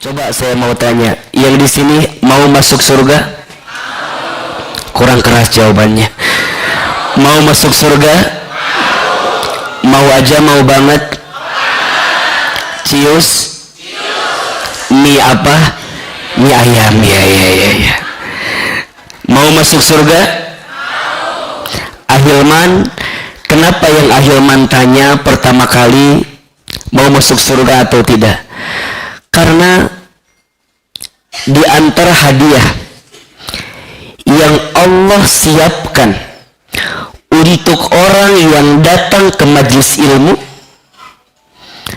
Coba saya mau tanya, yang di sini mau masuk surga? Kurang keras jawabannya. Mau masuk surga? Mau aja, mau banget? Cius? Mie apa? Mie ayam. Ya. Mau masuk surga? Ahilman, kenapa yang Ahilman tanya pertama kali mau masuk surga atau tidak? Karena di antara hadiah yang Allah siapkan untuk orang yang datang ke majelis ilmu,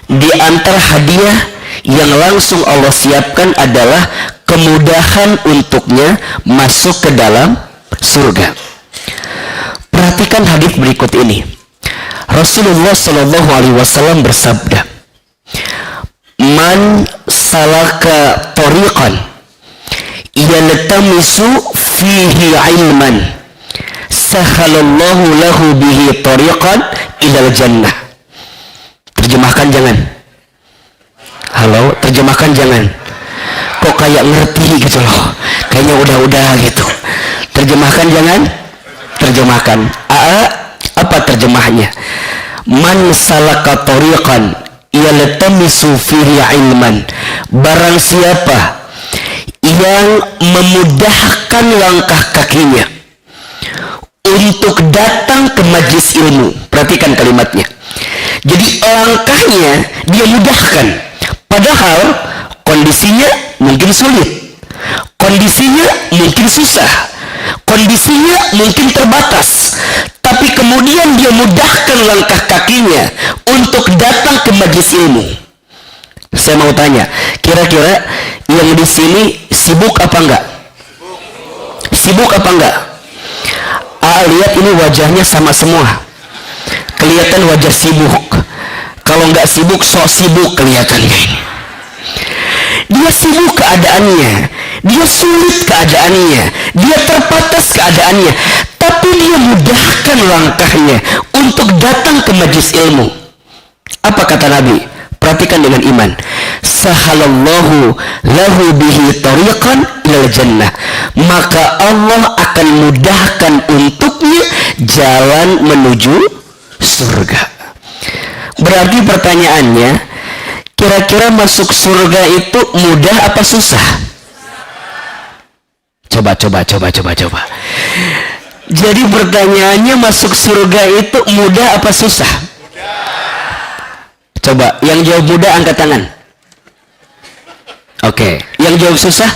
di antara hadiah yang langsung Allah siapkan adalah kemudahan untuknya masuk ke dalam surga. Perhatikan hadis berikut ini. Rasulullah Shallallahu Alaihi Wasallam bersabda, "Man salaka tariqan yaltamisu fihi ilman, sahalallahu lahu bihi tariqan ilal jannah." Terjemahkan jangan. Halo, terjemahkan jangan. Kok kayak ngerti gitu loh. Kayaknya udah gitu. Terjemahkan jangan. Terjemahkan. Apa terjemahnya? Man salaka tariqan yaltamisu fihi ilman. Barang siapa yang memudahkan langkah kakinya untuk datang ke majelis ilmu. Perhatikan kalimatnya. Jadi langkahnya dia mudahkan, padahal kondisinya mungkin sulit, kondisinya mungkin susah, kondisinya mungkin terbatas, tapi kemudian dia mudahkan langkah kakinya untuk datang ke majelis ilmu. Saya mau tanya, kira-kira yang di sini sibuk apa enggak? Sibuk apa enggak? Lihat ini wajahnya sama semua. Kelihatan wajah sibuk. Kalau enggak sibuk, sok sibuk kelihatannya ini. Dia sibuk keadaannya, dia sulit keadaannya, dia terbatas keadaannya, tapi dia mudahkan langkahnya untuk datang ke majelis ilmu. Apa kata Nabi? Perhatikan dengan iman. Sahalallahu lahu bihi tariqan ilal jannah. Maka Allah akan mudahkan untuknya jalan menuju surga. Berarti pertanyaannya, kira-kira masuk surga itu mudah apa susah? Coba. Jadi pertanyaannya, masuk surga itu mudah apa susah? Coba, yang jawab mudah angkat tangan. Oke, yang jawab susah?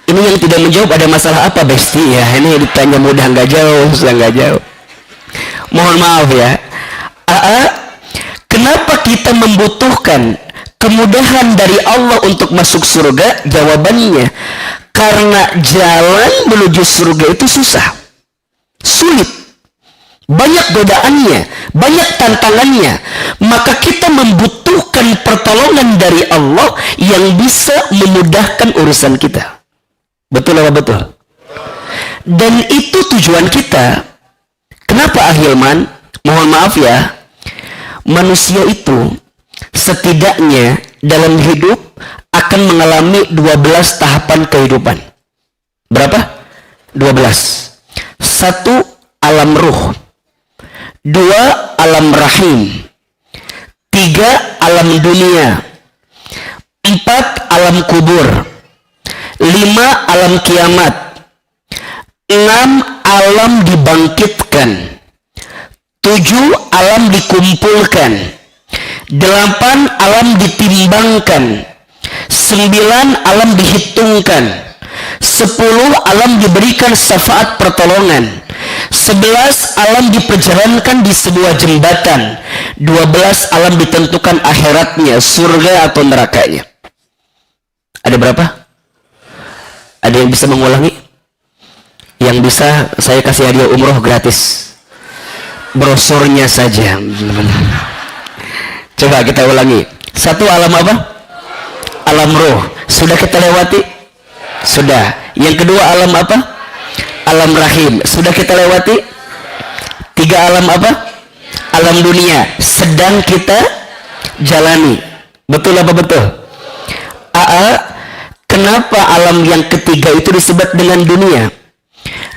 Ini yang tidak menjawab ada masalah apa, Besti? Ya, ini ditanya mudah nggak jauh, susah nggak jauh. Mohon maaf ya. Kenapa kita membutuhkan kemudahan dari Allah untuk masuk surga? Jawabannya, karena jalan menuju surga itu susah, sulit, banyak godaannya, banyak tantangannya. Maka kita membutuhkan pertolongan dari Allah yang bisa memudahkan urusan kita. Betul apa betul? Dan itu tujuan kita. Kenapa Ahilman? Mohon maaf ya, manusia itu setidaknya dalam hidup akan mengalami 12 tahapan kehidupan. Berapa? 12. 1, alam ruh. 2, alam rahim. 3, alam dunia. 4, alam kubur. 5, alam kiamat. 6, alam dibangkitkan. 7, alam dikumpulkan. 8, alam ditimbangkan. 9, alam dihitungkan. 10, alam diberikan syafaat pertolongan. 11, alam diperjalankan di sebuah jembatan. 12, alam ditentukan akhiratnya, surga atau nerakanya. Ada berapa? Ada yang bisa mengulangi? Yang bisa saya kasih hadiah umroh gratis. Brosurnya saja. Coba kita ulangi. 1, alam apa? Alam roh. Sudah kita lewati? Sudah. Yang kedua, alam apa? Alam rahim. Sudah kita lewati? 3, alam apa? Alam dunia. Sedang kita jalani. Betul apa betul? kenapa alam yang ketiga itu disebut dengan dunia?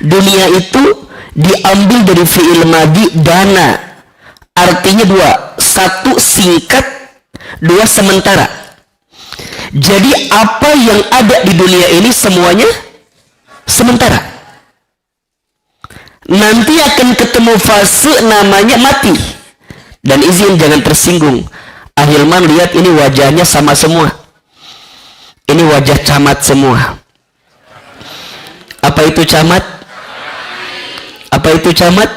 Dunia itu diambil dari fi'il madi dana, artinya dua, satu singkat, dua sementara. Jadi apa yang ada di dunia ini semuanya sementara. Nanti akan ketemu fase namanya mati. Dan izin jangan tersinggung, Ahilman lihat ini wajahnya sama semua, ini wajah camat semua. Apa itu camat? Apa itu camat?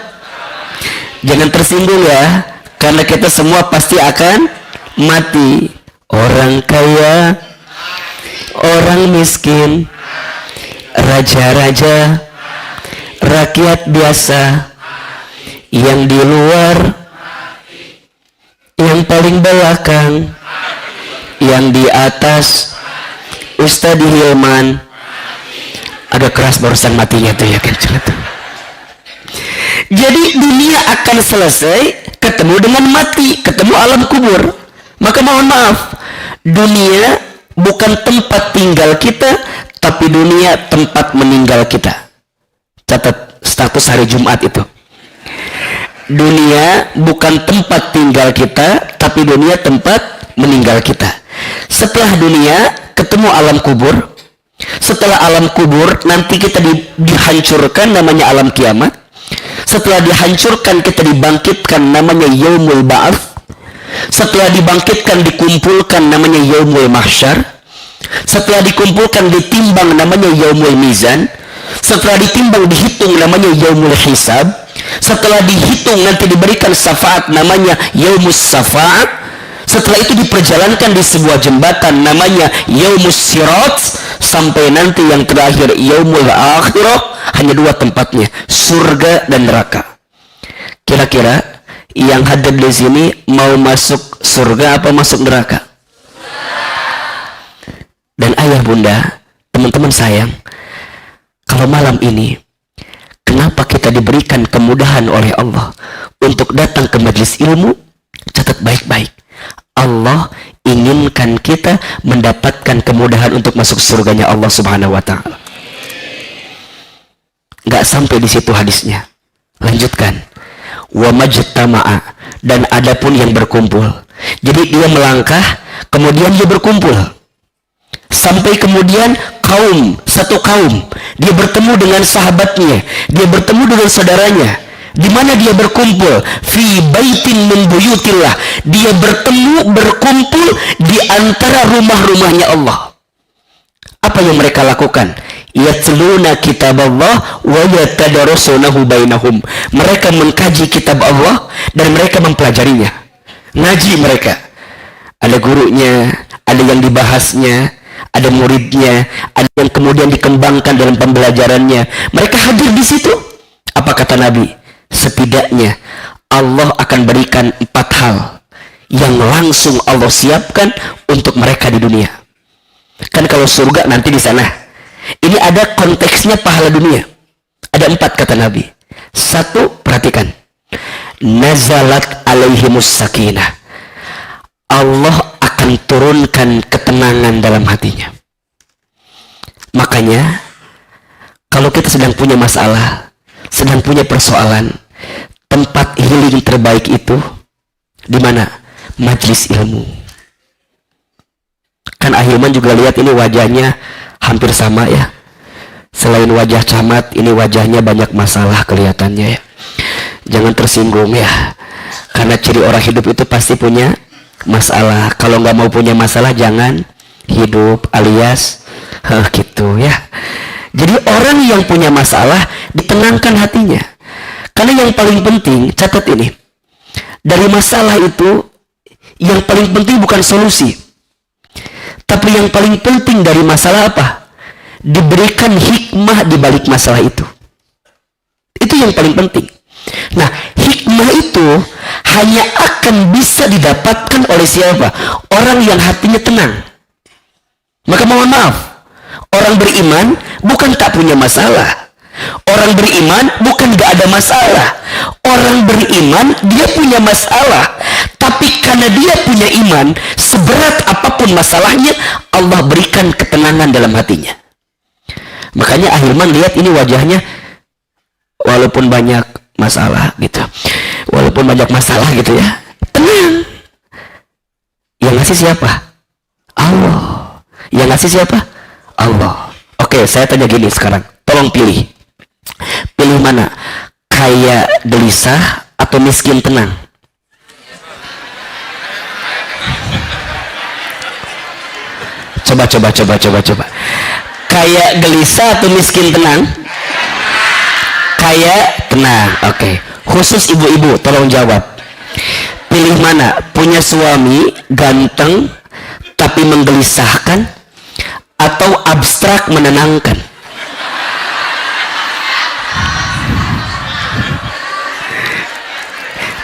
Jangan tersinggung ya, karena kita semua pasti akan mati. Orang kaya, orang miskin, raja-raja, rakyat biasa, yang di luar, yang paling belakang, yang di atas. Ustadz Hilman agak keras barusan matinya tuh ya kan. Jadi dunia akan selesai, ketemu dengan mati, ketemu alam kubur. Maka mohon maaf, dunia bukan tempat tinggal kita, tapi dunia tempat meninggal kita. Catat status hari Jumat itu. Dunia bukan tempat tinggal kita, tapi dunia tempat meninggal kita. Setelah dunia ketemu alam kubur. Setelah alam kubur nanti kita dihancurkan, namanya alam kiamat. Setelah dihancurkan kita dibangkitkan, namanya yaumul ba'ats. Setelah dibangkitkan dikumpulkan, namanya yaumul mahsyar. Setelah dikumpulkan ditimbang, namanya yaumul mizan. Setelah ditimbang dihitung, namanya yaumul hisab. Setelah dihitung nanti diberikan syafaat, namanya yaumus syafaat. Setelah itu diperjalankan di sebuah jembatan, namanya yaumus sirat. Sampai nanti yang terakhir yaumul akhirah. Hanya dua tempatnya, surga dan neraka. Kira-kira yang hadir di sini mau masuk surga apa masuk neraka? Dan ayah bunda, teman-teman sayang, kalau malam ini kenapa kita diberikan kemudahan oleh Allah untuk datang ke majelis ilmu? Catat baik-baik, Allah inginkan kita mendapatkan kemudahan untuk masuk surganya Allah subhanahu wa ta'ala. Gak sampai di situ hadisnya, lanjutkan, wa majtama'a, dan adapun yang berkumpul. Jadi dia melangkah, kemudian dia berkumpul, sampai kemudian kaum, satu kaum, dia bertemu dengan sahabatnya, dia bertemu dengan saudaranya. Di mana dia berkumpul? Fi baitin min buyutillah. Dia bertemu, berkumpul di antara rumah-rumahnya Allah. Apa yang mereka lakukan? Yatluna kitab Allah wa yatadarasunahu bainahum. Mereka mengkaji kitab Allah dan mereka mempelajarinya. Ngaji mereka. Ada gurunya, ada yang dibahasnya, ada muridnya, ada yang kemudian dikembangkan dalam pembelajarannya. Mereka hadir di situ. Apa kata Nabi? Setidaknya Allah akan berikan 4 hal yang langsung Allah siapkan untuk mereka di dunia. Kan kalau surga nanti di sana. Ini ada konteksnya pahala dunia. Ada 4 kata Nabi. 1, perhatikan. Nazalat alaihimus sakinah. Allah akan turunkan ketenangan dalam hatinya. Makanya kalau kita sedang punya masalah, sedang punya persoalan, tempat healing terbaik itu di mana? Majlis ilmu. Kan Ahilman juga lihat ini wajahnya hampir sama ya. Selain wajah camat, ini wajahnya banyak masalah kelihatannya ya. Jangan tersinggung ya. Karena ciri orang hidup itu pasti punya masalah. Kalau nggak mau punya masalah jangan hidup, alias gitu ya. Jadi orang yang punya masalah ditenangkan hatinya. Karena yang paling penting, catat ini, dari masalah itu yang paling penting bukan solusi, tapi yang paling penting dari masalah apa? Diberikan hikmah di balik masalah itu. Itu yang paling penting. Nah, hikmah itu hanya akan bisa didapatkan oleh siapa? Orang yang hatinya tenang. Maka mohon maaf, orang beriman bukan tak punya masalah. Orang beriman bukan gak ada masalah. Orang beriman dia punya masalah, tapi karena dia punya iman, seberat apapun masalahnya, Allah berikan ketenangan dalam hatinya. Makanya Ahilman lihat ini wajahnya, walaupun banyak masalah gitu, walaupun banyak masalah gitu ya, tenang. Yang ngasih siapa? Allah. Yang ngasih siapa? Allah. Oke, saya tanya gini sekarang, tolong pilih. Pilih mana? Kaya gelisah atau miskin tenang? Coba. Kaya gelisah atau miskin tenang? Kaya tenang. Oke. Khusus ibu-ibu, tolong jawab. Pilih mana? Punya suami ganteng tapi menggelisahkan, atau abstrak menenangkan?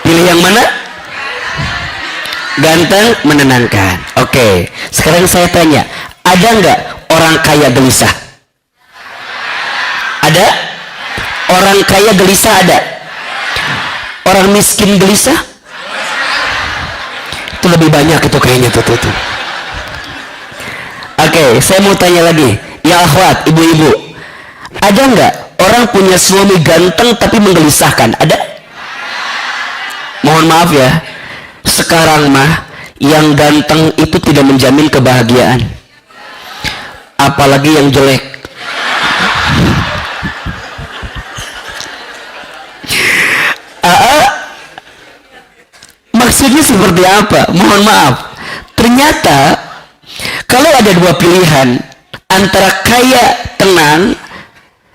Pilih yang mana? Ganteng menenangkan. Oke. Sekarang saya tanya, ada nggak orang kaya gelisah? Ada? Orang kaya gelisah ada? Orang miskin gelisah? Itu lebih banyak itu kayaknya tuh. Oke, saya mau tanya lagi, ya akhwat, ibu-ibu, ada nggak orang punya suami ganteng tapi menggelisahkan? Ada? Mohon maaf ya, sekarang mah yang ganteng itu tidak menjamin kebahagiaan, apalagi yang jelek. Maksudnya seperti apa? Mohon maaf, ternyata kalau ada dua pilihan antara kaya tenang,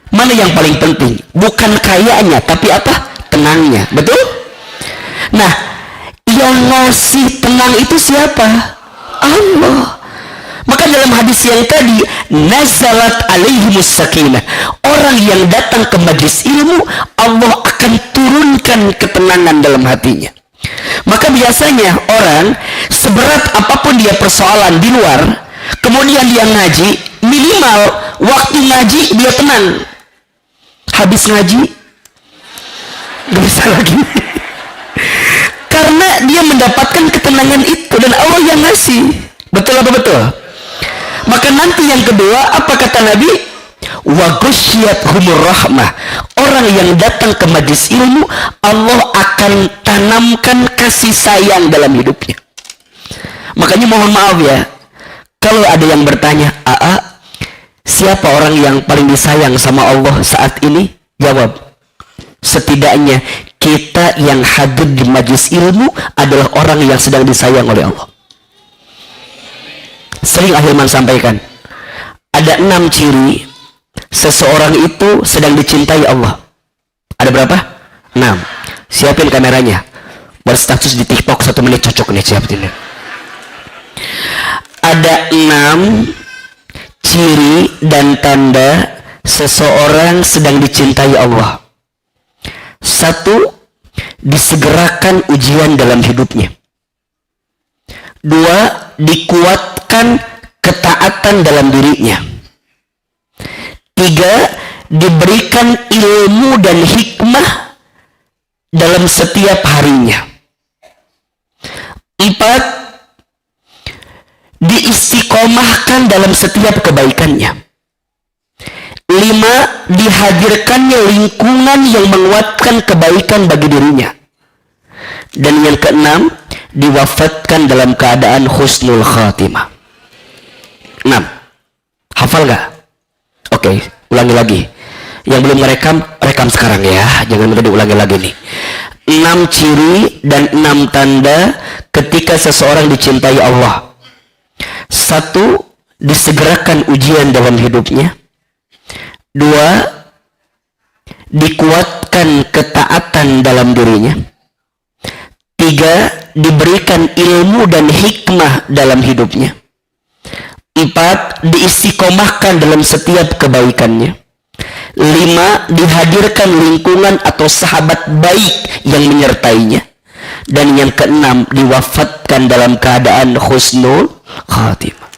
mana yang paling penting? Bukan kayanya, tapi apa? Tenangnya. Betul? Nah, yang ngasih tenang itu siapa? Allah. Maka dalam hadis yang tadi, nazalat alaihimus sakinah, orang yang datang ke majlis ilmu, Allah akan turunkan ketenangan dalam hatinya. Maka biasanya orang seberat apapun dia persoalan di luar, kemudian dia ngaji, minimal waktu ngaji dia tenang. Habis ngaji gak bisa lagi. Karena dia mendapatkan ketenangan itu dan Allah yang ngasih. Betul apa betul? Maka nanti yang kedua, apa kata Nabi? Wa ghasyiyathumur rahmah. Orang yang datang ke majlis ilmu, Allah akan tanamkan kasih sayang dalam hidupnya. Makanya mohon maaf ya, kalau ada yang bertanya, siapa orang yang paling disayang sama Allah saat ini? Jawab, setidaknya kita yang hadir di majlis ilmu adalah orang yang sedang disayang oleh Allah. Sering Ahilman sampaikan, ada 6 ciri seseorang itu sedang dicintai Allah. Ada berapa? 6. Siapin kameranya, berstatus di TikTok 1 menit cocok nih, siapin. Ada 6 ciri dan tanda seseorang sedang dicintai Allah. 1, disegerakan ujian dalam hidupnya. 2, dikuatkan ketaatan dalam dirinya. 3, diberikan ilmu dan hikmah dalam setiap harinya. 4, diistiqomahkan dalam setiap kebaikannya. 5, dihadirkannya lingkungan yang menguatkan kebaikan bagi dirinya. Dan yang ke-6, diwafatkan dalam keadaan husnul khatimah. 6. Hafal gak? Oke, ulangi lagi. Yang belum rekam sekarang ya. Jangan minta diulangi lagi nih. 6 ciri dan 6 tanda ketika seseorang dicintai Allah. 1, disegerakan ujian dalam hidupnya. 2, dikuatkan ketaatan dalam dirinya. 3, diberikan ilmu dan hikmah dalam hidupnya. 4, diistiqomahkan dalam setiap kebaikannya. 5, dihadirkan lingkungan atau sahabat baik yang menyertainya. Dan yang ke-6, diwafatkan dalam keadaan husnul khatimah.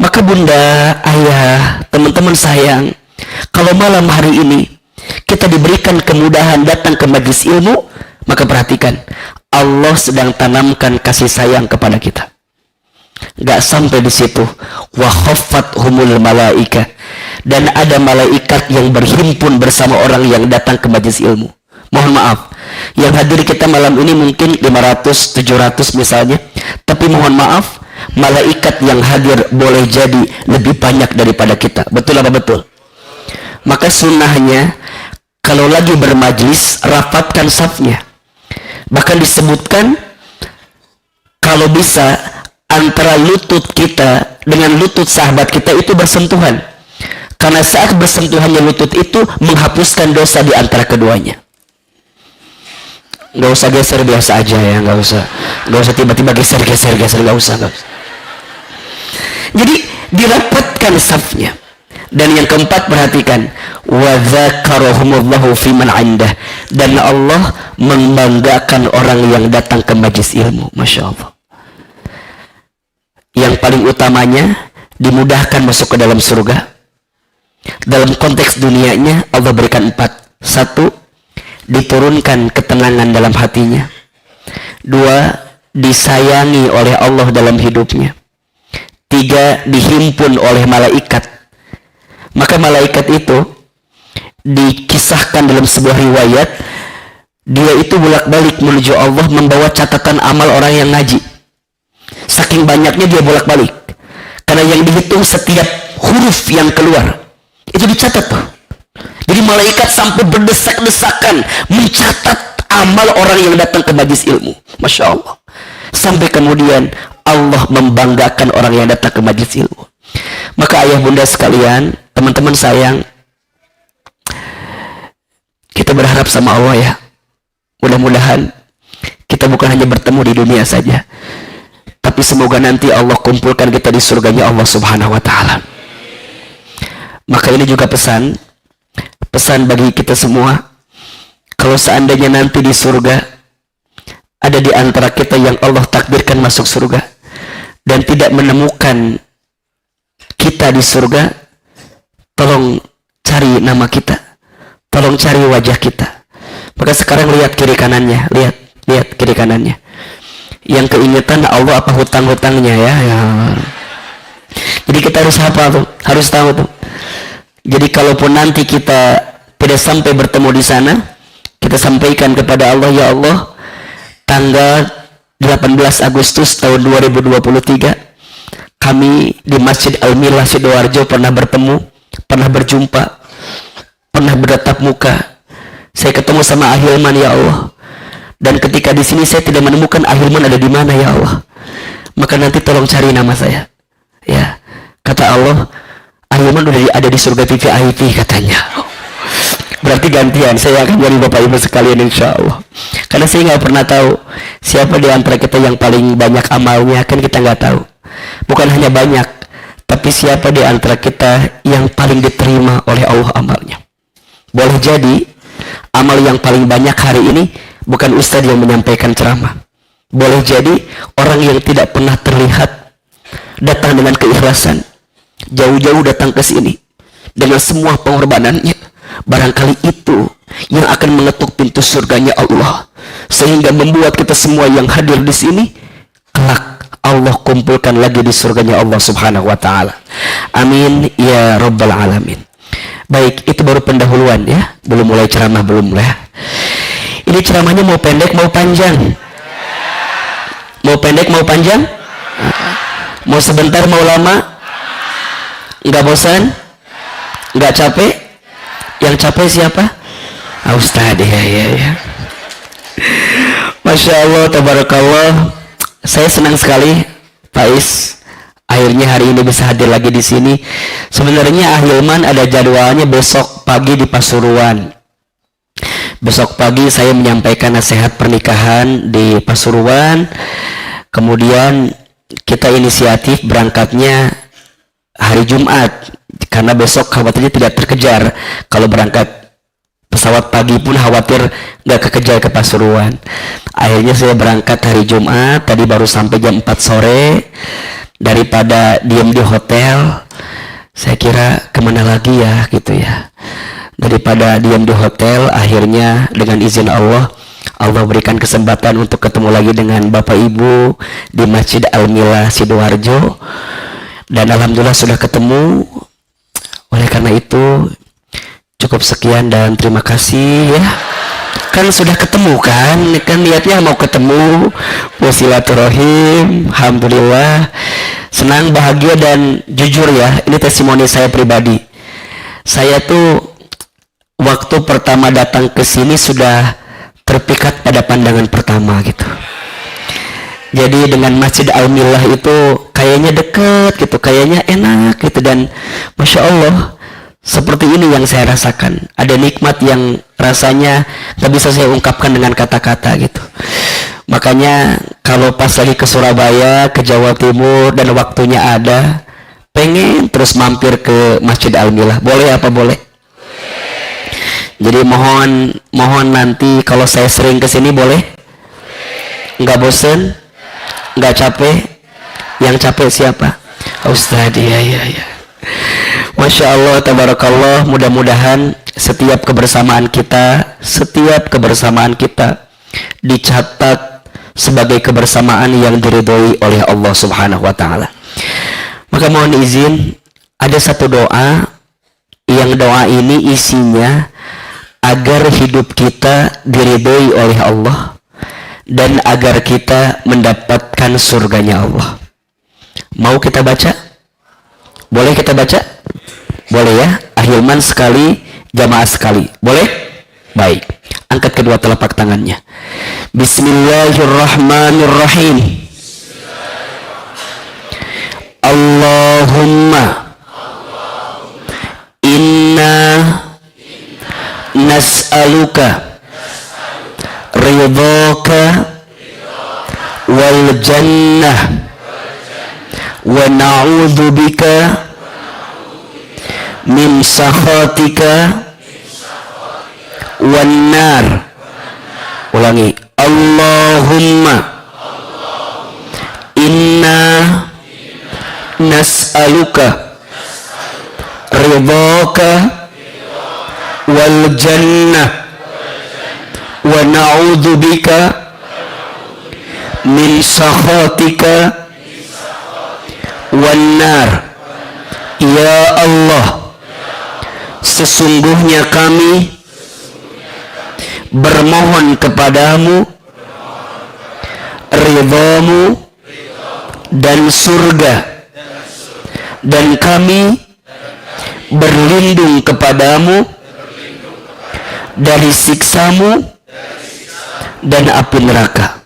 Maka bunda, ayah, teman-teman sayang, kalau malam hari ini kita diberikan kemudahan datang ke majlis ilmu, maka perhatikan, Allah sedang tanamkan kasih sayang kepada kita. Nggak sampai di situ. Wa khaffathumul malaika, dan ada malaikat yang berhimpun bersama orang yang datang ke majelis ilmu. Mohon maaf, yang hadir kita malam ini mungkin 500, 700 misalnya, tapi mohon maaf, malaikat yang hadir boleh jadi lebih banyak daripada kita. Betul apa betul? Maka sunnahnya kalau lagi bermajlis, rapatkan safnya. Bahkan disebutkan kalau bisa antara lutut kita dengan lutut sahabat kita itu bersentuhan, karena saat bersentuhannya lutut itu menghapuskan dosa di antara keduanya. Nggak usah geser, biasa aja ya, nggak usah tiba-tiba geser, nggak usah. Jadi dirapatkan safnya. Dan yang keempat, perhatikan, wa dzakarahumullahu fiman 'indah, dan Allah membanggakan orang yang datang ke majelis ilmu. Masya Allah. Yang paling utamanya dimudahkan masuk ke dalam surga. Dalam konteks dunianya Allah berikan 4. 1, diturunkan ketenangan dalam hatinya. 2, disayangi oleh Allah dalam hidupnya. 3, dihimpun oleh malaikat. Maka malaikat itu dikisahkan dalam sebuah riwayat, dia itu bolak-balik menuju Allah membawa catatan amal orang yang ngaji. Saking banyaknya dia bolak-balik, karena yang dihitung setiap huruf yang keluar itu dicatat tuh. Jadi malaikat sampai berdesak-desakan mencatat amal orang yang datang ke majelis ilmu. Masya Allah. Sampai kemudian Allah membanggakan orang yang datang ke majelis ilmu. Maka ayah bunda sekalian, teman-teman sayang, kita berharap sama Allah ya. Mudah-mudahan kita bukan hanya bertemu di dunia saja, tapi semoga nanti Allah kumpulkan kita di surganya Allah Subhanahu wa Ta'ala. Maka ini juga pesan bagi kita semua. Kalau seandainya nanti di surga ada di antara kita yang Allah takdirkan masuk surga dan tidak menemukan kita di surga, tolong cari nama kita, tolong cari wajah kita. Maka sekarang lihat kiri kanannya, lihat kiri kanannya. Yang keingetan Allah apa hutang-hutangnya ya. Jadi kita harus hafal tuh, harus tahu tuh. Jadi kalaupun nanti kita tidak sampai bertemu di sana, kita sampaikan kepada Allah, ya Allah, tanggal 18 Agustus tahun 2023 kami di Masjid Al-Milah Sidoarjo pernah bertemu, pernah berjumpa, pernah bertatap muka. Saya ketemu sama Ahilman ya Allah. Dan ketika di sini saya tidak menemukan Ahilman ada di mana ya Allah. Maka nanti tolong cari nama saya. Ya, kata Allah, Ahilman udah ada di surga VIP katanya. Berarti gantian, saya akan jadi Bapak Ibu sekalian insya Allah. Karena saya nggak pernah tahu siapa di antara kita yang paling banyak amalnya, kan kita nggak tahu. Bukan hanya banyak, tapi siapa di antara kita yang paling diterima oleh Allah amalnya. Boleh jadi amal yang paling banyak hari ini bukan ustadz yang menyampaikan ceramah. Boleh jadi orang yang tidak pernah terlihat datang dengan keikhlasan, jauh-jauh datang ke sini dengan semua pengorbanannya. Barangkali itu yang akan mengetuk pintu surganya Allah, sehingga membuat kita semua yang hadir di sini kelak Allah kumpulkan lagi di surganya Allah Subhanahu wa Ta'ala. Amin ya Rabbal Alamin. Baik, itu baru pendahuluan ya, belum mulai ceramah, belum mulai. Ini ceramahnya mau pendek mau panjang? Mau pendek mau panjang? Mau sebentar mau lama? Enggak bosan? Enggak capek? Yang capek siapa? Ustaz ya. Masya Allah, tabarakallah. Saya senang sekali Pak Is akhirnya hari ini bisa hadir lagi di sini. Sebenarnya Ahilman ada jadwalnya besok pagi di Pasuruan. Besok pagi saya menyampaikan nasihat pernikahan di Pasuruan. Kemudian kita inisiatif berangkatnya hari Jumat, karena besok khawatirnya tidak terkejar. Kalau berangkat pesawat pagi pun khawatir nggak kekejar ke Pasuruan. Akhirnya saya berangkat hari Jumat, tadi baru sampai jam 4 sore. Daripada diam di hotel, saya kira kemana lagi ya gitu ya. Daripada diam di hotel, akhirnya dengan izin Allah Allah berikan kesempatan untuk ketemu lagi dengan Bapak Ibu di Masjid Al-Milah Sidoarjo, dan alhamdulillah sudah ketemu. Oleh karena itu cukup sekian dan terima kasih ya. Kan sudah ketemu kan niatnya mau ketemu, mau silaturahim. Alhamdulillah senang, bahagia, dan jujur ya, ini testimoni saya pribadi. Saya tuh waktu pertama datang ke sini sudah terpikat pada pandangan pertama gitu. Jadi dengan Masjid Al-Milah itu kayaknya deket gitu, kayaknya enak gitu, dan Masya Allah seperti ini yang saya rasakan. Ada nikmat yang rasanya gak bisa saya ungkapkan dengan kata-kata gitu. Makanya kalau pas lagi ke Surabaya, ke Jawa Timur, dan waktunya ada, pengen terus mampir ke Masjid Al-Milah. Boleh apa boleh? Jadi mohon nanti kalau saya sering kesini boleh? Nggak bosen? Nggak capek? Yang capek siapa? Ustaz, ya. Masya Allah, tabarakallah. Mudah-mudahan setiap kebersamaan kita dicatat sebagai kebersamaan yang diridhoi oleh Allah Subhanahu wa Ta'ala. Maka mohon izin, ada satu doa yang doa ini isinya agar hidup kita diridhoi oleh Allah dan agar kita mendapatkan surganya Allah. Mau kita baca? Boleh kita baca? Boleh ya? Ahilman sekali, jamaah sekali. Boleh? Baik. Angkat kedua telapak tangannya. Bismillahirrahmanirrahim. Allahumma inna nas'aluka ridhaka wal jannah wa na'udzu bika min sakhatika wan nar. Ulangi. Allahumma inna nas'aluka ridhaka wal jannah wa na'udzu bika min sakhatika wan nar. Ya Allah, sesungguhnya kami bermohon kepadamu ridhamu dan surga, dan kami berlindung kepadamu dari siksamu dan api neraka.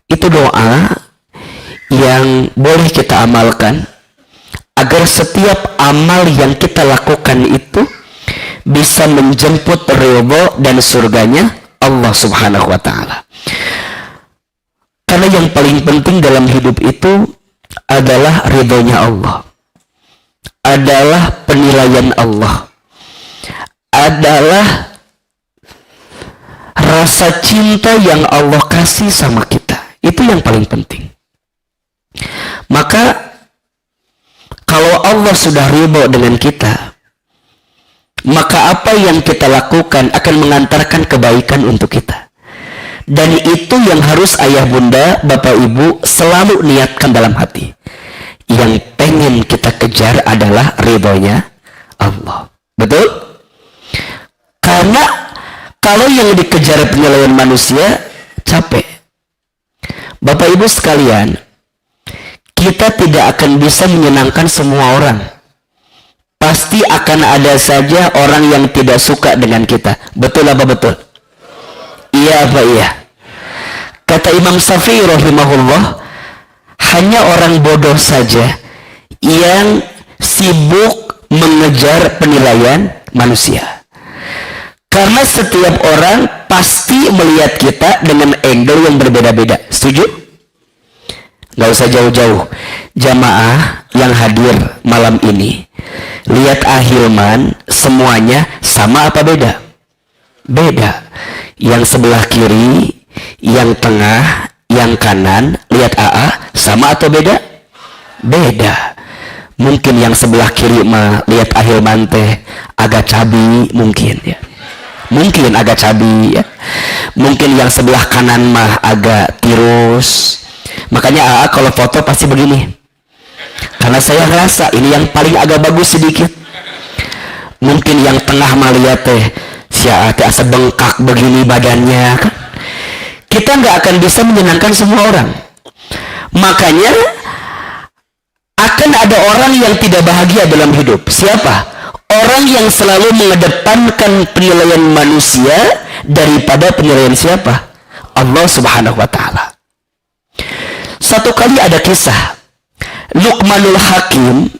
Itu doa yang boleh kita amalkan agar setiap amal yang kita lakukan itu bisa menjemput ridho dan surganya Allah Subhanahu wa Ta'ala. Karena yang paling penting dalam hidup itu adalah ridhonya Allah, adalah penilaian Allah, adalah rasa cinta yang Allah kasih sama kita. Itu yang paling penting. Maka kalau Allah sudah ridho dengan kita, maka apa yang kita lakukan akan mengantarkan kebaikan untuk kita. Dan itu yang harus ayah bunda, bapak ibu selalu niatkan dalam hati. Yang pengen kita kejar adalah ridhonya Allah. Betul? Karena kalau yang dikejar penilaian manusia, capek. Bapak ibu sekalian, kita tidak akan bisa menyenangkan semua orang. Pasti akan ada saja orang yang tidak suka dengan kita. Betul apa betul? Iya apa iya? Kata Imam Syafi'i rahimahullah, hanya orang bodoh saja yang sibuk mengejar penilaian manusia. Karena setiap orang pasti melihat kita dengan angle yang berbeda-beda. Setuju? Gak usah jauh-jauh. Jamaah yang hadir malam ini, lihat Ahilman, semuanya sama apa beda? Beda. Yang sebelah kiri, yang tengah, yang kanan, lihat AA, sama atau beda? Beda. Mungkin yang sebelah kiri mah lihat Ahilman teh agak cabi mungkin ya. mungkin agak cabi ya. Mungkin yang sebelah kanan mah agak tirus. Makanya AA kalau foto pasti begini, karena saya rasa ini yang paling agak bagus sedikit. Mungkin yang tengah mah lihat teh si AA teh asa bengkak begini badannya kan. Kita nggak akan bisa menyenangkan semua orang. Makanya akan ada orang yang tidak bahagia dalam hidup. Siapa? Orang yang selalu mengedepankan penilaian manusia daripada penilaian siapa? Allah Subhanahu wa Ta'ala. Satu kali ada kisah, Luqmanul Hakim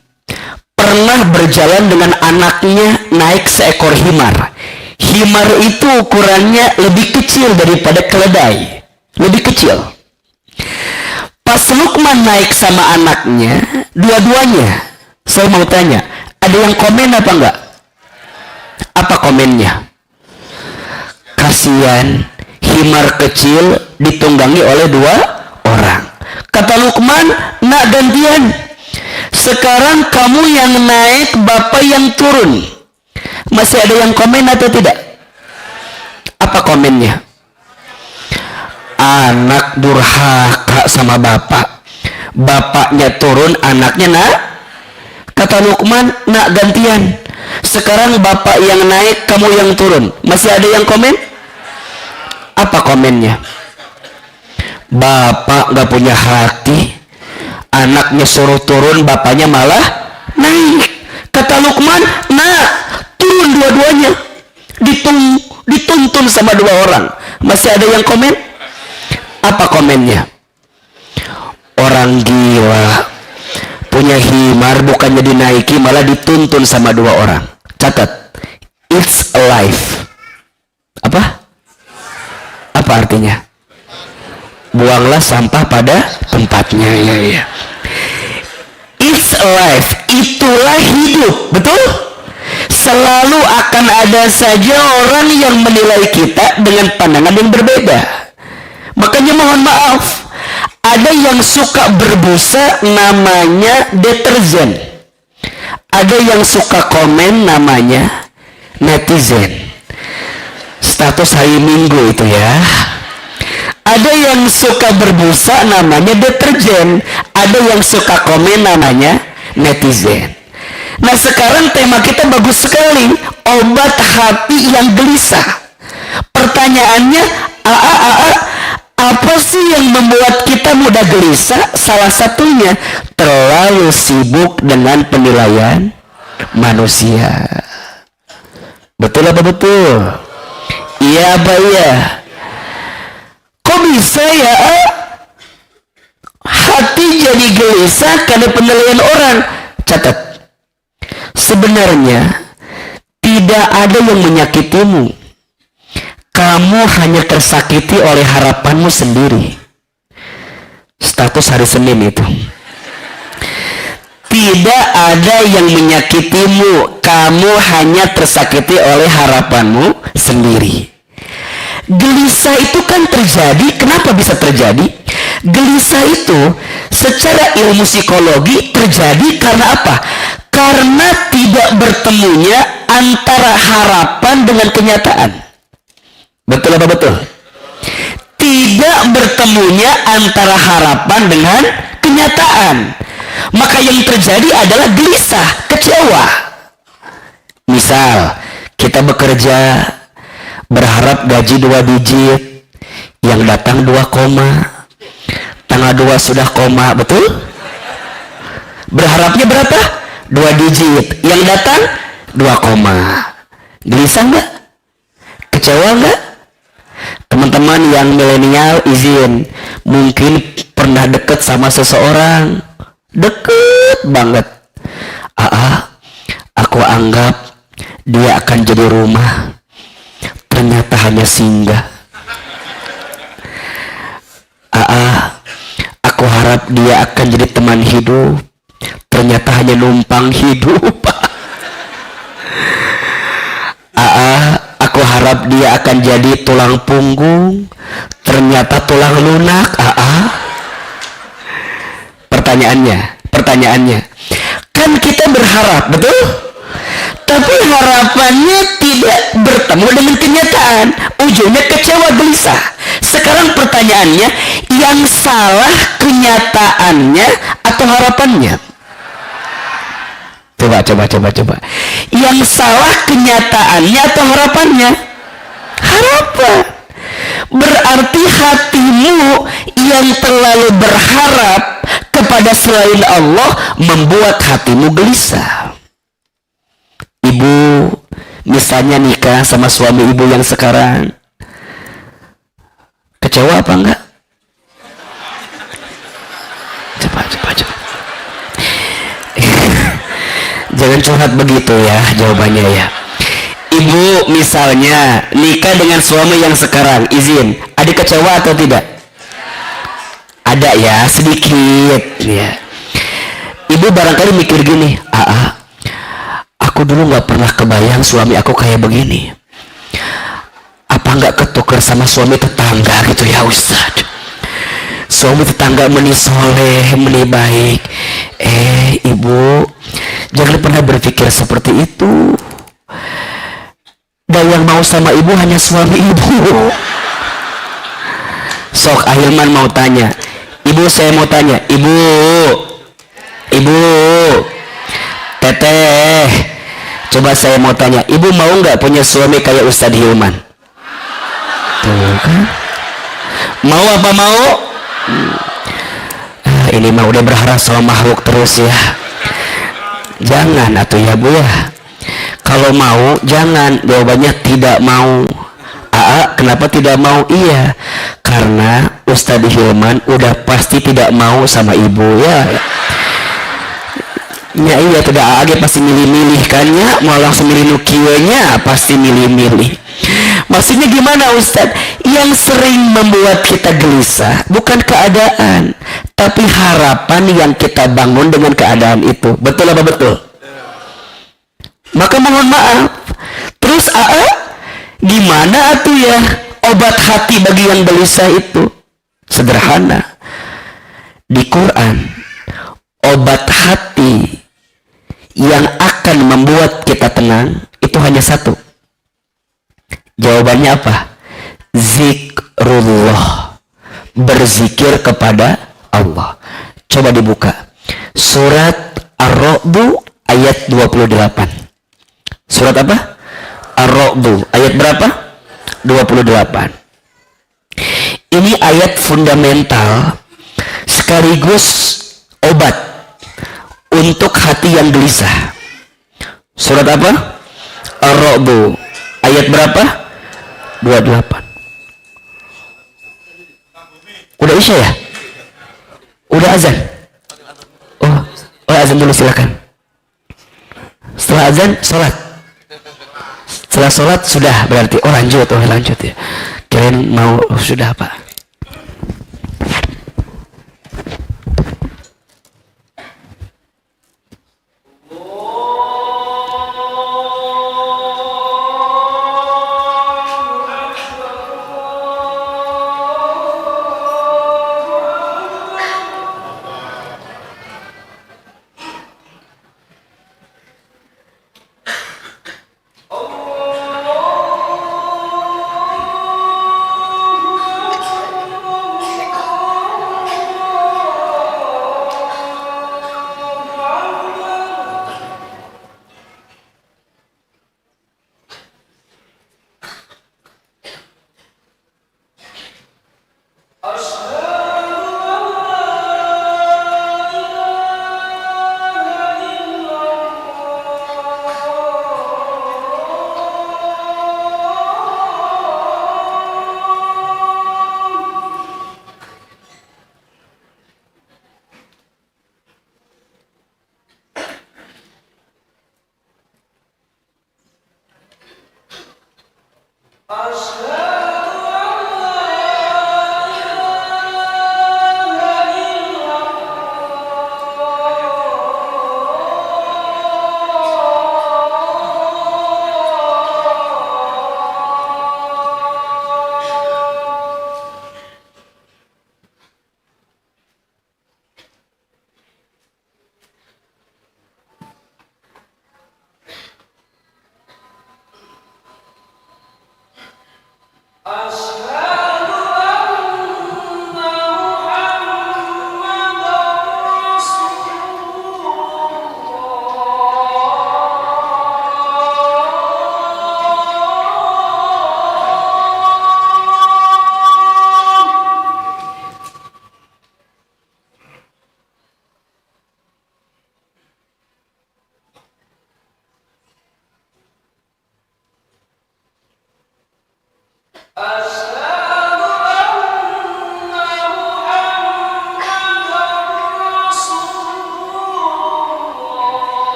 pernah berjalan dengan anaknya naik seekor himar. Himar itu ukurannya lebih kecil daripada keledai, lebih kecil. Pas Luqman naik sama anaknya, dua-duanya, saya mau tanya, ada yang komen apa enggak? Apa komennya? Kasihan, himar kecil ditunggangi oleh dua orang. Kata Luqman, nak gantian. Sekarang kamu yang naik, bapak yang turun. Masih ada yang komen atau tidak? Apa komennya? Anak durhaka sama bapak. Bapaknya turun, anaknya nak. Kata Luqman, nak gantian. Sekarang bapak yang naik, kamu yang turun. Masih ada yang komen? Apa komennya? Bapak gak punya hati, anaknya suruh turun, bapaknya malah naik. Kata Luqman, nah turun dua-duanya, dituntun sama dua orang. Masih ada yang komen? Apa komennya? Orang gila, punya himar bukannya dinaiki malah dituntun sama dua orang. Catat, it's alive. Apa? Apa artinya? Buanglah sampah pada tempatnya. Ya. It's alive, itulah hidup, betul? Selalu akan ada saja orang yang menilai kita dengan pandangan yang berbeda. Makanya mohon maaf, ada yang suka berbusa namanya deterjen, ada yang suka komen namanya netizen. Status hari Minggu itu ya. Ada yang suka berbusa namanya deterjen, ada yang suka komen namanya netizen. Nah sekarang tema kita bagus sekali, obat hati yang gelisah. Pertanyaannya, apa sih yang membuat kita mudah gelisah? Salah satunya terlalu sibuk dengan penilaian manusia. Betul apa betul? Iya apa iya? Kok bisa ya hati jadi gelisah karena penilaian orang? Catat, sebenarnya tidak ada yang menyakitimu, kamu hanya tersakiti oleh harapanmu sendiri. Status hari Senin itu, tidak ada yang menyakitimu, kamu hanya tersakiti oleh harapanmu sendiri. Gelisah itu kan terjadi. Kenapa bisa terjadi? Gelisah itu secara ilmu psikologi terjadi karena apa? Karena tidak bertemunya antara harapan dengan kenyataan. Betul apa betul? Tidak bertemunya antara harapan dengan kenyataan. Maka yang terjadi adalah gelisah, kecewa. Misal kita bekerja berharap gaji 2 digit, yang datang 2 koma, tanggal 2 sudah koma, betul? Berharapnya berapa? 2 digit, yang datang 2 koma. Gelisah nggak? Kecewa nggak? Teman-teman yang milenial izin, mungkin pernah deket sama seseorang, deket banget. Aku anggap dia akan jadi rumah, ternyata hanya singgah. Aku harap dia akan jadi teman hidup, ternyata hanya numpang hidup. Aku harap dia akan jadi tulang punggung, ternyata tulang lunak. Pertanyaannya, kan kita berharap, betul? Tapi harapannya tidak bertemu dengan kenyataan, ujungnya kecewa gelisah. Sekarang pertanyaannya, yang salah kenyataannya atau harapannya? Coba. Yang salah kenyataannya atau harapannya? Harapan. Berarti hatimu yang terlalu berharap kepada selain Allah membuat hatimu gelisah. Ibu misalnya nikah sama suami ibu yang sekarang, kecewa apa enggak? Coba. Jangan curhat begitu ya jawabannya ya. Ibu misalnya nikah dengan suami yang sekarang, izin, adik kecewa atau tidak? Ada ya, sedikit ya. Ibu barangkali mikir gini, aku dulu gak pernah kebayang suami aku kayak begini. Apa gak ketukar sama suami tetangga gitu ya Ustaz? Suami tetangga meni soleh, meni baik. Ibu, jangan pernah berpikir seperti itu. Dan yang mau sama ibu hanya suami ibu. Sok Ahilman mau tanya, ibu, saya mau tanya, ibu teteh, coba saya mau tanya, ibu mau nggak punya suami kayak Ustadz Hilman? Tuh kan, mau apa mau? Ini mah udah berharap sama makhluk terus ya. Jangan atuh ya bu ya. Kalau mau jangan, jawabannya tidak mau. Kenapa tidak mau? Iya, karena Ustadz Hilman udah pasti tidak mau sama ibu ya. Ya iya, tidak age pasti milih-milih kan ya, mau langsung milih nukiwenya pasti milih-milih. Maksudnya gimana Ustadz? Yang sering membuat kita gelisah bukan keadaan, tapi harapan yang kita bangun dengan keadaan itu. Betul apa betul? Maka mohon maaf. Terus gimana atuh ya obat hati bagi yang gelisah itu? Sederhana. Di Quran, obat hati yang akan membuat kita tenang itu hanya satu. Jawabannya apa? Zikrullah. Berzikir kepada Allah. Coba dibuka surat Ar-Ra'd ayat 28. Surat apa? Ar-Ra'd ayat berapa? 28. Ini ayat fundamental sekaligus obat untuk hati yang gelisah. Surat apa? Ar-Ra'd ayat berapa? 28. Udah isya ya? Udah azan? Oh azan dulu silakan. Setelah azan sholat. Setelah sholat sudah berarti lanjut ya. Kalian mau sudah apa?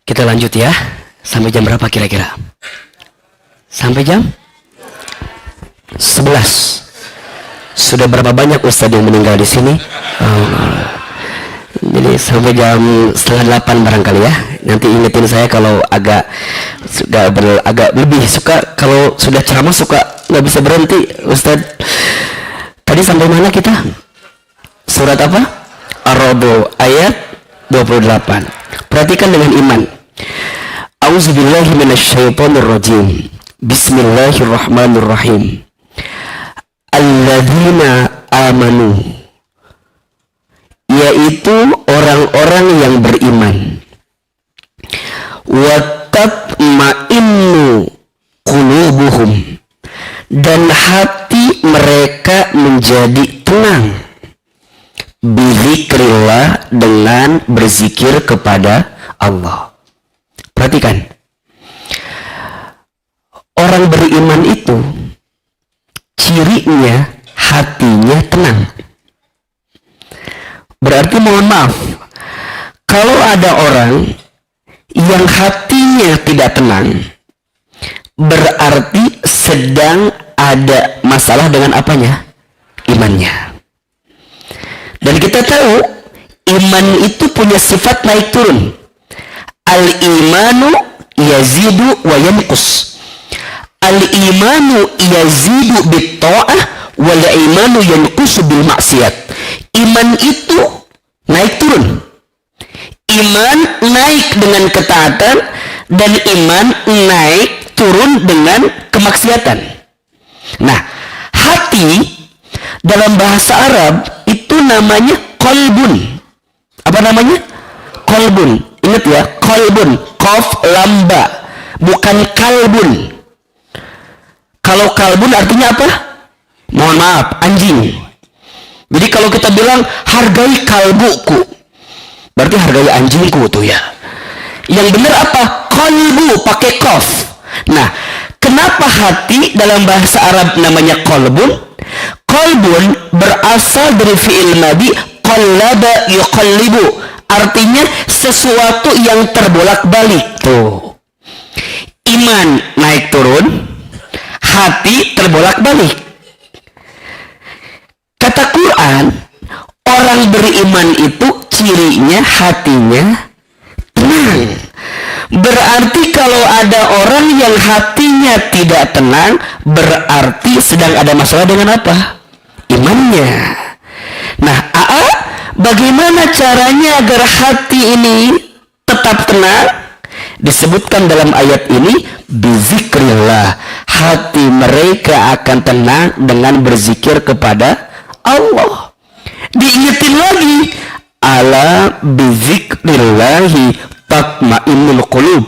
Kita lanjut ya. Sampai jam berapa kira-kira? Sampai jam 11. Sudah berapa banyak Ustadz yang meninggal di sini? Jadi sampai jam 7:30 barangkali ya. Nanti ingetin saya kalau agak lebih suka, kalau sudah ceramah suka nggak bisa berhenti Ustadz. Tadi sampai mana kita? Surat apa? Ar-Ra'd ayat 28. Perhatikan dengan iman. A'udzubillahi minasyaitonirrajim. Bismillahirrahmanirrahim. Alladzina amanu, yaitu orang-orang yang beriman. Wa tatma'innu qulubuhum, dan hati mereka menjadi tenang. Bizikrillah, dengan berzikir kepada Allah. Perhatikan, orang beriman itu cirinya hatinya tenang. Berarti mohon maaf, kalau ada orang yang hatinya tidak tenang, berarti sedang ada masalah dengan apanya? Imannya. Dan kita tahu iman itu punya sifat naik turun. Al-imanu yazidu wa yanqus. Al-imanu yazidu bit-ta'ah wal imanu yanqusu bil maksiat. Iman itu naik turun. Iman naik dengan ketaatan dan iman naik turun dengan kemaksiatan. Nah, hati dalam bahasa Arab itu namanya qalbun. Apa namanya? Qalbun. Ingat ya, qalbun, qaf lam ba, bukan kalbun. Kalau kalbun artinya apa? Mohon maaf, anjing. Jadi kalau kita bilang hargai kalbuku, berarti hargai anjingku tuh ya. Yang benar apa? Qalbu pakai qaf. Nah, kenapa hati dalam bahasa Arab namanya qalbun? Qalbun berasal dari fi'il madi qallaba yuqallibu, artinya sesuatu yang terbolak-balik. Tuh, iman naik turun, hati terbolak-balik. Kata Quran, orang beriman itu cirinya hatinya tenang. Berarti kalau ada orang yang hatinya tidak tenang, berarti sedang ada masalah dengan apa? Imannya. Nah, bagaimana caranya agar hati ini tetap tenang? Disebutkan dalam ayat ini, bizikrillah. Hati mereka akan tenang dengan berzikir kepada Allah. Diingetin lagi, ala bizikrillahi tatma'innul qulub.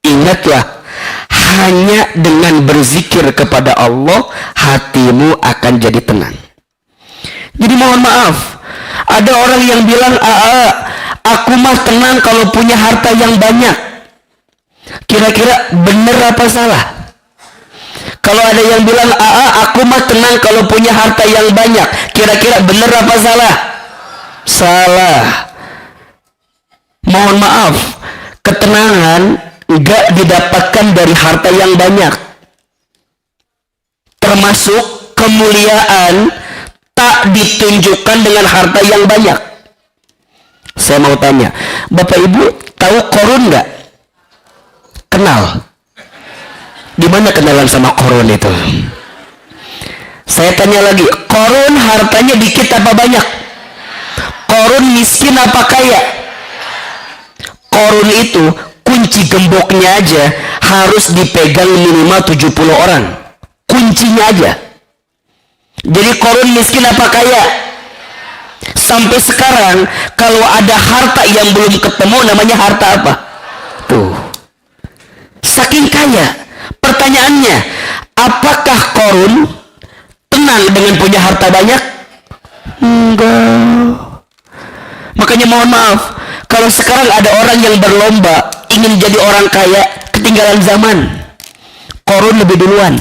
Ingatlah, hanya dengan berzikir kepada Allah hatimu akan jadi tenang. Jadi mohon maaf, ada orang yang bilang, aku mah tenang kalau punya harta yang banyak. Kira-kira benar apa salah? Kalau ada yang bilang, aku mah tenang kalau punya harta yang banyak, kira-kira benar apa salah? Salah. Mohon maaf, ketenangan enggak didapatkan dari harta yang banyak. Termasuk kemuliaan tak ditunjukkan dengan harta yang banyak. Saya mau tanya, Bapak Ibu tahu Korun nggak? Kenal? Di mana kenalan sama Korun itu? Saya tanya lagi, Korun hartanya dikit apa banyak? Korun miskin apa kaya? Korun itu kunci gemboknya aja harus dipegang minimal 70 orang. Kuncinya aja. Jadi Korun miskin apa kaya? Sampai sekarang kalau ada harta yang belum ketemu namanya harta apa? Tuh. Saking kaya. Pertanyaannya, apakah Korun tenang dengan punya harta banyak? Enggak. Makanya mohon maaf, kalau sekarang ada orang yang berlomba ingin jadi orang kaya, ketinggalan zaman. Korun lebih duluan.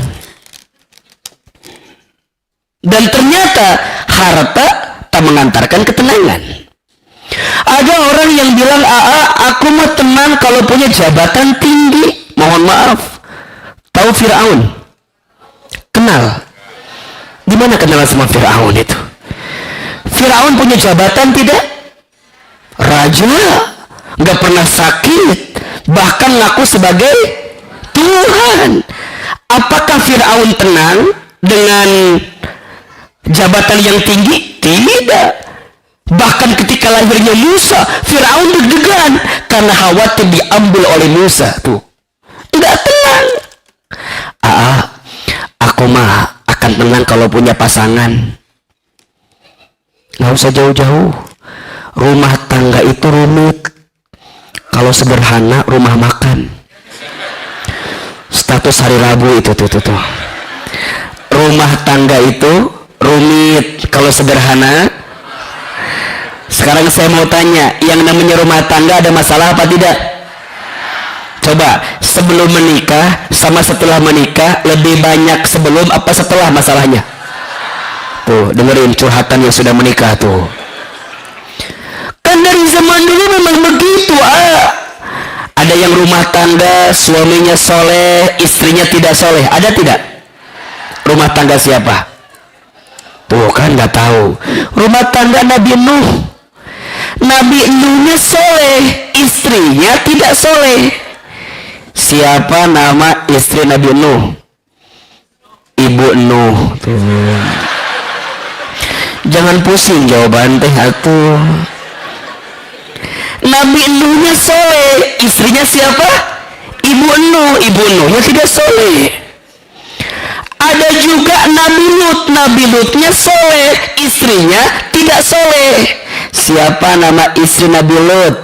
Dan ternyata harta tak mengantarkan ketenangan. Ada orang yang bilang, aku mah tenang kalau kalau punya jabatan tinggi, mohon maaf, tahu Fir'aun? Kenal? Gimana kenal sama Fir'aun itu? Fir'aun punya jabatan tidak? Raja, nggak pernah sakit, bahkan ngaku sebagai Tuhan. Apakah Fir'aun tenang dengan jabatan yang tinggi? Tidak. Bahkan ketika lahirnya Musa, Fir'aun deg-degan karena khawatir diambil oleh Musa. Tuh, tidak tenang. Aku mah akan tenang kalau punya pasangan. Nggak usah jauh-jauh. Rumah tangga itu rumit. Kalau sederhana, rumah makan. Status hari Rabu itu tuh. Rumah tangga itu rumit. Kalau sederhana. Sekarang saya mau tanya, yang namanya rumah tangga ada masalah apa tidak? Coba, sebelum menikah sama setelah menikah, lebih banyak sebelum apa setelah masalahnya? Tuh, dengerin curhatan yang sudah menikah tuh. Kan dari zaman dulu memang begitu. Ada yang rumah tangga, suaminya soleh, istrinya tidak soleh. Ada tidak? Rumah tangga siapa? Tuh kan nggak tahu. Rumah tangga Nabi Nuh. Nabi Nuhnya soleh, istrinya tidak soleh. Siapa nama istri Nabi Nuh? Ibu Nuh. Tuh. Jangan pusing jawaban teh atuh. Nabi Nuhnya soleh, istrinya siapa? Ibu Nuh. Ibu Nuhnya tidak soleh. Ada juga Nabi Lut. Nabi Lutnya soleh, istrinya tidak soleh. Siapa nama istri Nabi Lut?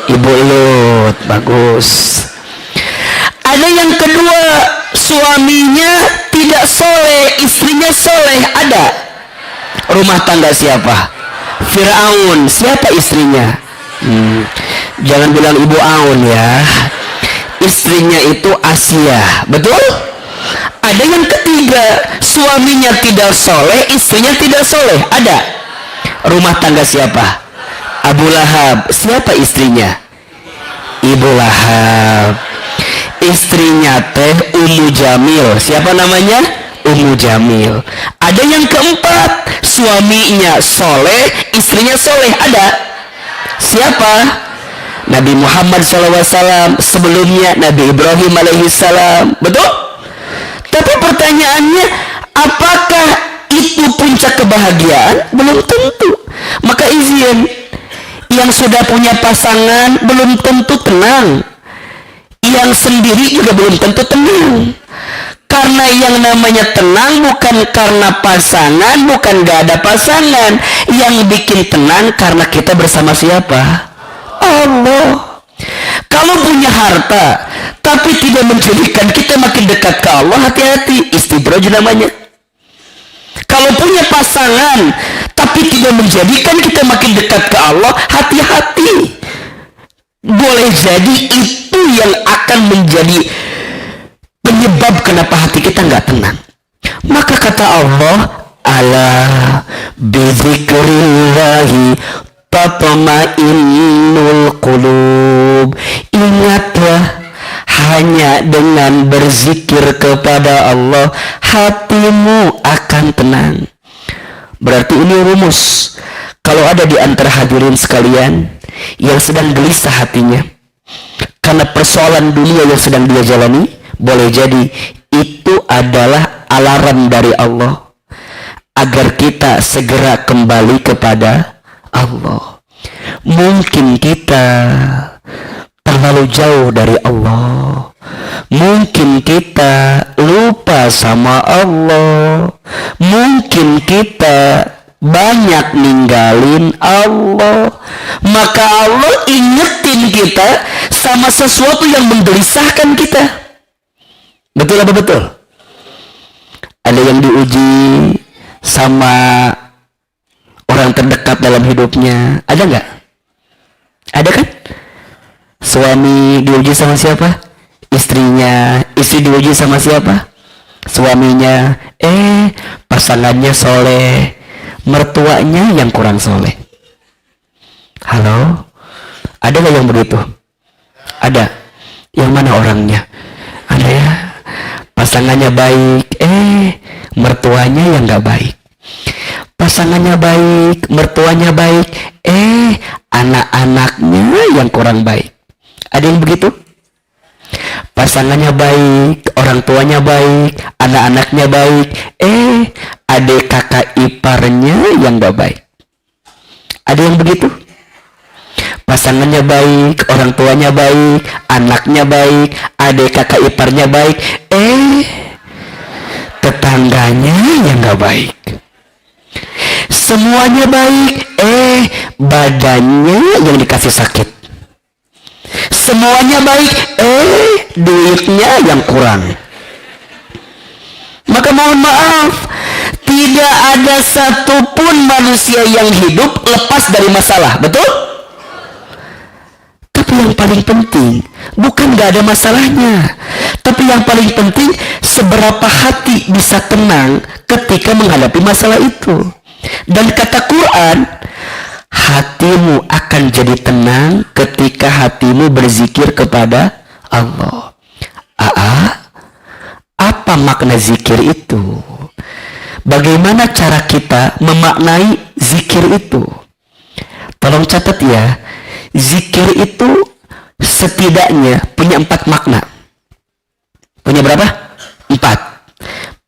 Ibu Lut. Bagus. Ada yang kedua, suaminya tidak soleh, istrinya soleh. Ada. Rumah tangga siapa? Fir'aun. Siapa istrinya? Jangan bilang Ibu Aun ya. Istrinya itu Asia. Betul? Ada yang ketiga, suaminya tidak soleh, istrinya tidak soleh. Ada. Rumah tangga siapa? Abu Lahab. Siapa istrinya? Ibu Lahab. Istrinya teh Ummu Jamil. Siapa namanya? Ummu Jamil. Ada yang keempat, suaminya soleh, istrinya soleh. Ada. Siapa? Nabi Muhammad SAW. Sebelumnya Nabi Ibrahim alaihissalam. Betul? Tapi pertanyaannya, apakah itu puncak kebahagiaan? Belum tentu. Maka izin, yang sudah punya pasangan belum tentu tenang. Yang sendiri juga belum tentu tenang. Karena yang namanya tenang bukan karena pasangan, bukan gak ada pasangan. Yang bikin tenang karena kita bersama siapa? Allah. Kalau punya harta tapi tidak menjadikan kita makin dekat ke Allah, hati-hati, istidraj namanya. Kalau punya pasangan tapi tidak menjadikan kita makin dekat ke Allah, hati-hati. Boleh jadi itu yang akan menjadi penyebab kenapa hati kita nggak tenang. Maka kata Allah, ala bizikrillahi tatma'innul qulub. Ingatlah, hanya dengan berzikir kepada Allah hatimu akan tenang. Berarti ini rumus. Kalau ada di antara hadirin sekalian yang sedang gelisah hatinya karena persoalan dunia yang sedang dia jalani, boleh jadi itu adalah alarm dari Allah agar kita segera kembali kepada Allah. Mungkin kita terlalu jauh dari Allah. Mungkin kita lupa sama Allah. Mungkin kita banyak ninggalin Allah. Maka Allah ingetin kita sama sesuatu yang menggelisahkan kita. Betul apa betul? Ada yang diuji sama orang terdekat dalam hidupnya. Ada nggak? Ada kan? Suami diuji sama siapa? Istrinya. Istri diuji sama siapa? Suaminya. Pasangannya soleh, mertuanya yang kurang soleh. Halo? Ada nggak yang begitu? Ada. Bagaimana orangnya? Ada ya, pasangannya baik, mertuanya yang gak baik. Pasangannya baik, mertuanya baik, anak-anaknya yang kurang baik. Ada yang begitu? Pasangannya baik, orang tuanya baik, anak-anaknya baik, adik kakak iparnya yang gak baik. Ada yang begitu? Pasangannya baik, orang tuanya baik, anaknya baik, adik kakak iparnya baik, tetangganya yang gak baik. Semuanya baik, badannya yang dikasih sakit. Semuanya baik, duitnya yang kurang. Maka mohon maaf, tidak ada satupun manusia yang hidup lepas dari masalah, betul? Tapi yang paling penting bukan gak ada masalahnya, tapi yang paling penting seberapa hati bisa tenang ketika menghadapi masalah itu. Dan kata Quran, hatimu akan jadi tenang ketika hatimu berzikir kepada Allah. Apa makna zikir itu? Bagaimana cara kita memaknai zikir itu? Tolong catat ya, zikir itu setidaknya punya 4 makna. Punya berapa? 4.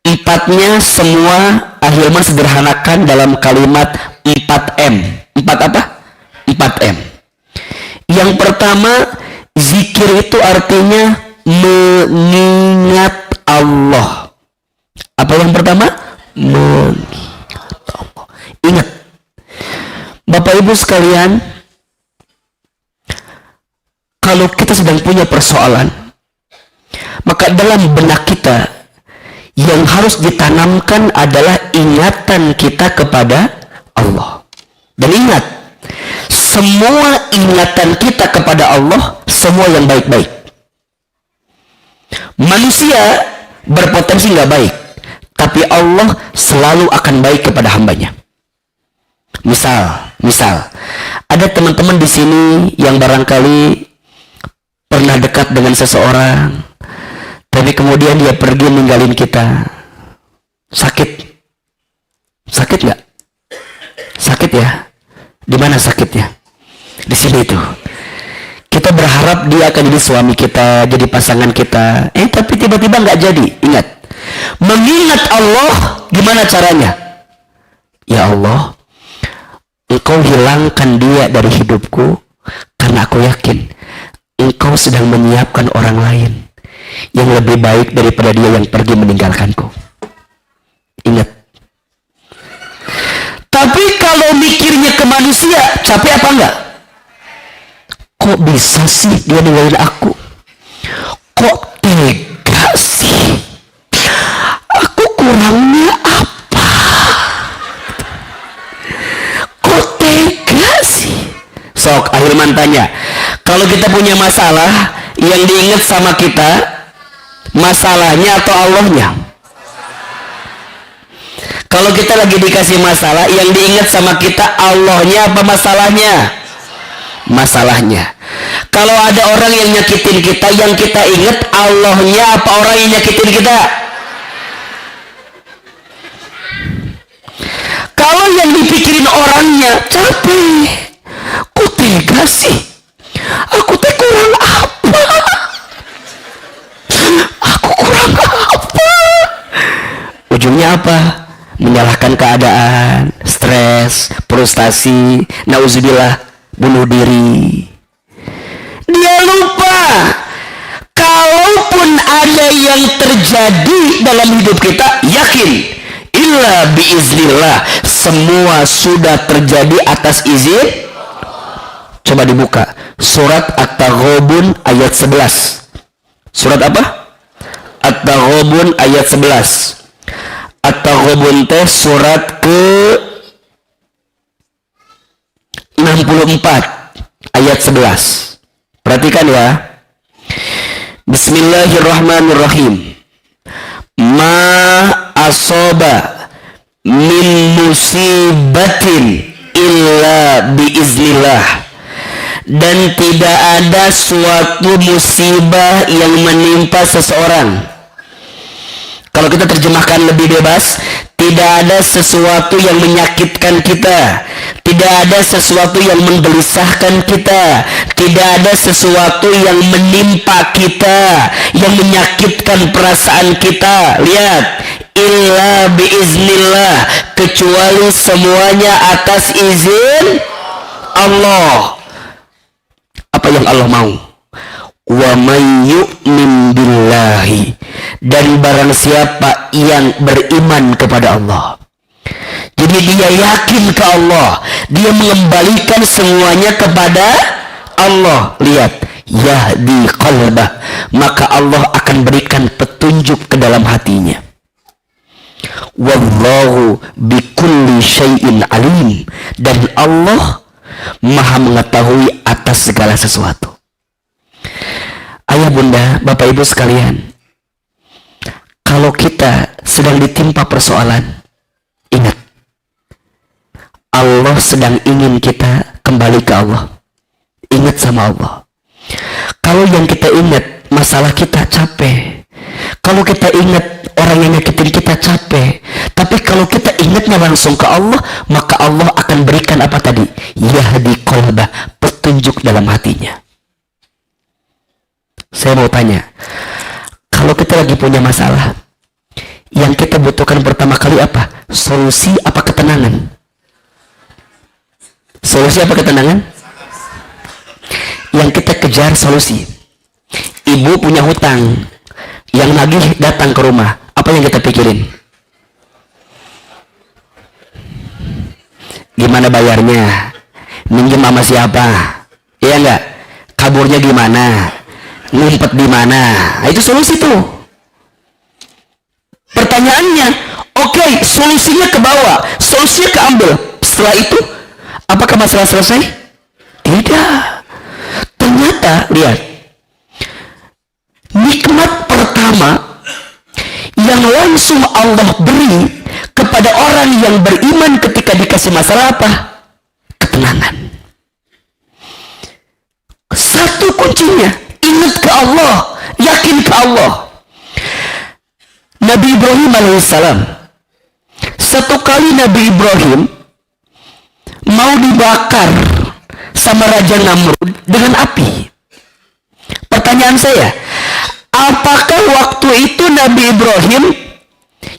4-nya semua Ahilman sederhanakan dalam kalimat 4M. 4 apa? 4M. Yang pertama, zikir itu artinya mengingat Allah. Apa yang pertama? Mengingat Allah. Ingat, Bapak Ibu sekalian, kalau kita sedang punya persoalan, maka dalam benak kita yang harus ditanamkan adalah ingatan kita kepada Allah. Dan ingat, semua ingatan kita kepada Allah, semua yang baik-baik. Manusia berpotensi nggak baik, tapi Allah selalu akan baik kepada hambanya. Misal, ada teman-teman di sini yang barangkali pernah dekat dengan seseorang, tapi kemudian dia pergi ninggalin kita. Sakit nggak? Sakit ya? Di mana sakitnya? Di sini itu. Kita berharap dia akan jadi suami kita, jadi pasangan kita. Tapi tiba-tiba nggak jadi. Ingat, mengingat Allah gimana caranya? Ya Allah, Engkau hilangkan dia dari hidupku, karena aku yakin Engkau sedang menyiapkan orang lain yang lebih baik daripada dia yang pergi meninggalkanku. Ingat. Tapi kalau mikirnya ke manusia, capek apa enggak? Kok bisa sih dia ninggalin aku? Kok tega sih? Aku kurangnya apa? Kok tega sih? Sok, Ahilman tanya, kalau kita punya masalah, yang diingat sama kita masalahnya atau Allahnya? Kalau kita lagi dikasih masalah, yang diingat sama kita Allahnya apa masalahnya? Masalahnya. Kalau ada orang yang nyakitin kita, yang kita ingat Allahnya apa orang yang nyakitin kita? Kalau yang dipikirin orangnya, capek, kok tega sih? Aku teh kurang apa? Aku kurang apa? Ujungnya apa? Menyalahkan keadaan, stres, frustasi, nauzubillah, bunuh diri. Dia lupa, kalaupun ada yang terjadi dalam hidup kita, yakin illa biiznillah, semua sudah terjadi atas izin. Coba dibuka surat At-Taghabun ayat 11. Surat apa? At-Taghabun ayat 11. At-Taghabun teh surat ke 64 ayat 11. Perhatikan ya. Bismillahirrahmanirrahim. Ma asaba min musibatin illa biiznillah. dan tidak ada suatu musibah yang menimpa seseorang. Kalau kita terjemahkan lebih bebas, tidak ada sesuatu yang menyakitkan kita, tidak ada sesuatu yang menggelisahkan kita, tidak ada sesuatu yang menimpa kita, yang menyakitkan perasaan kita. Lihat, illa biiznillah, kecuali semuanya atas izin Allah. Apa yang Allah mau? Wa may yu'min billahi, dan barang siapa yang beriman kepada Allah, jadi dia yakin ke Allah, dia mengembalikan semuanya kepada Allah. Lihat, yahdi qalbah, maka Allah akan berikan petunjuk ke dalam hatinya. Wallahu bikulli syai'in alim, dan Allah maha mengetahui atas segala sesuatu. Ayah bunda, bapak ibu sekalian, kalau kita sedang ditimpa persoalan, ingat, Allah sedang ingin kita kembali ke Allah. Ingat sama Allah. Kalau yang kita ingat masalah kita capek, kalau kita ingat orang yang nyakitin kita capek, tapi kalau kita ingatnya langsung ke Allah, maka Allah akan berikan apa tadi? Yahdi qalbah, petunjuk dalam hatinya. Saya mau tanya, kalau kita lagi punya masalah, yang kita butuhkan pertama kali apa? Solusi apa ketenangan? Solusi apa ketenangan? Yang kita kejar solusi. Ibu punya hutang, yang nagih datang ke rumah, apa yang kita pikirin? Gimana bayarnya? Minjem sama siapa? Iya enggak? Kaburnya gimana? Ngumpet di mana? Nah, itu solusi tuh. Pertanyaannya, oke, solusinya ke bawah, solusinya keambil. Setelah itu, apakah masalah selesai? Tidak. Ternyata, lihat, nikmat pertama yang langsung Allah beri kepada orang yang beriman ketika dikasih masalah apa? Ketenangan. Satu kuncinya, ingat ke Allah, yakin ke Allah. Nabi Ibrahim alaihissalam, satu kali Nabi Ibrahim mau dibakar sama Raja Namrud dengan api. Pertanyaan saya, apakah waktu itu Nabi Ibrahim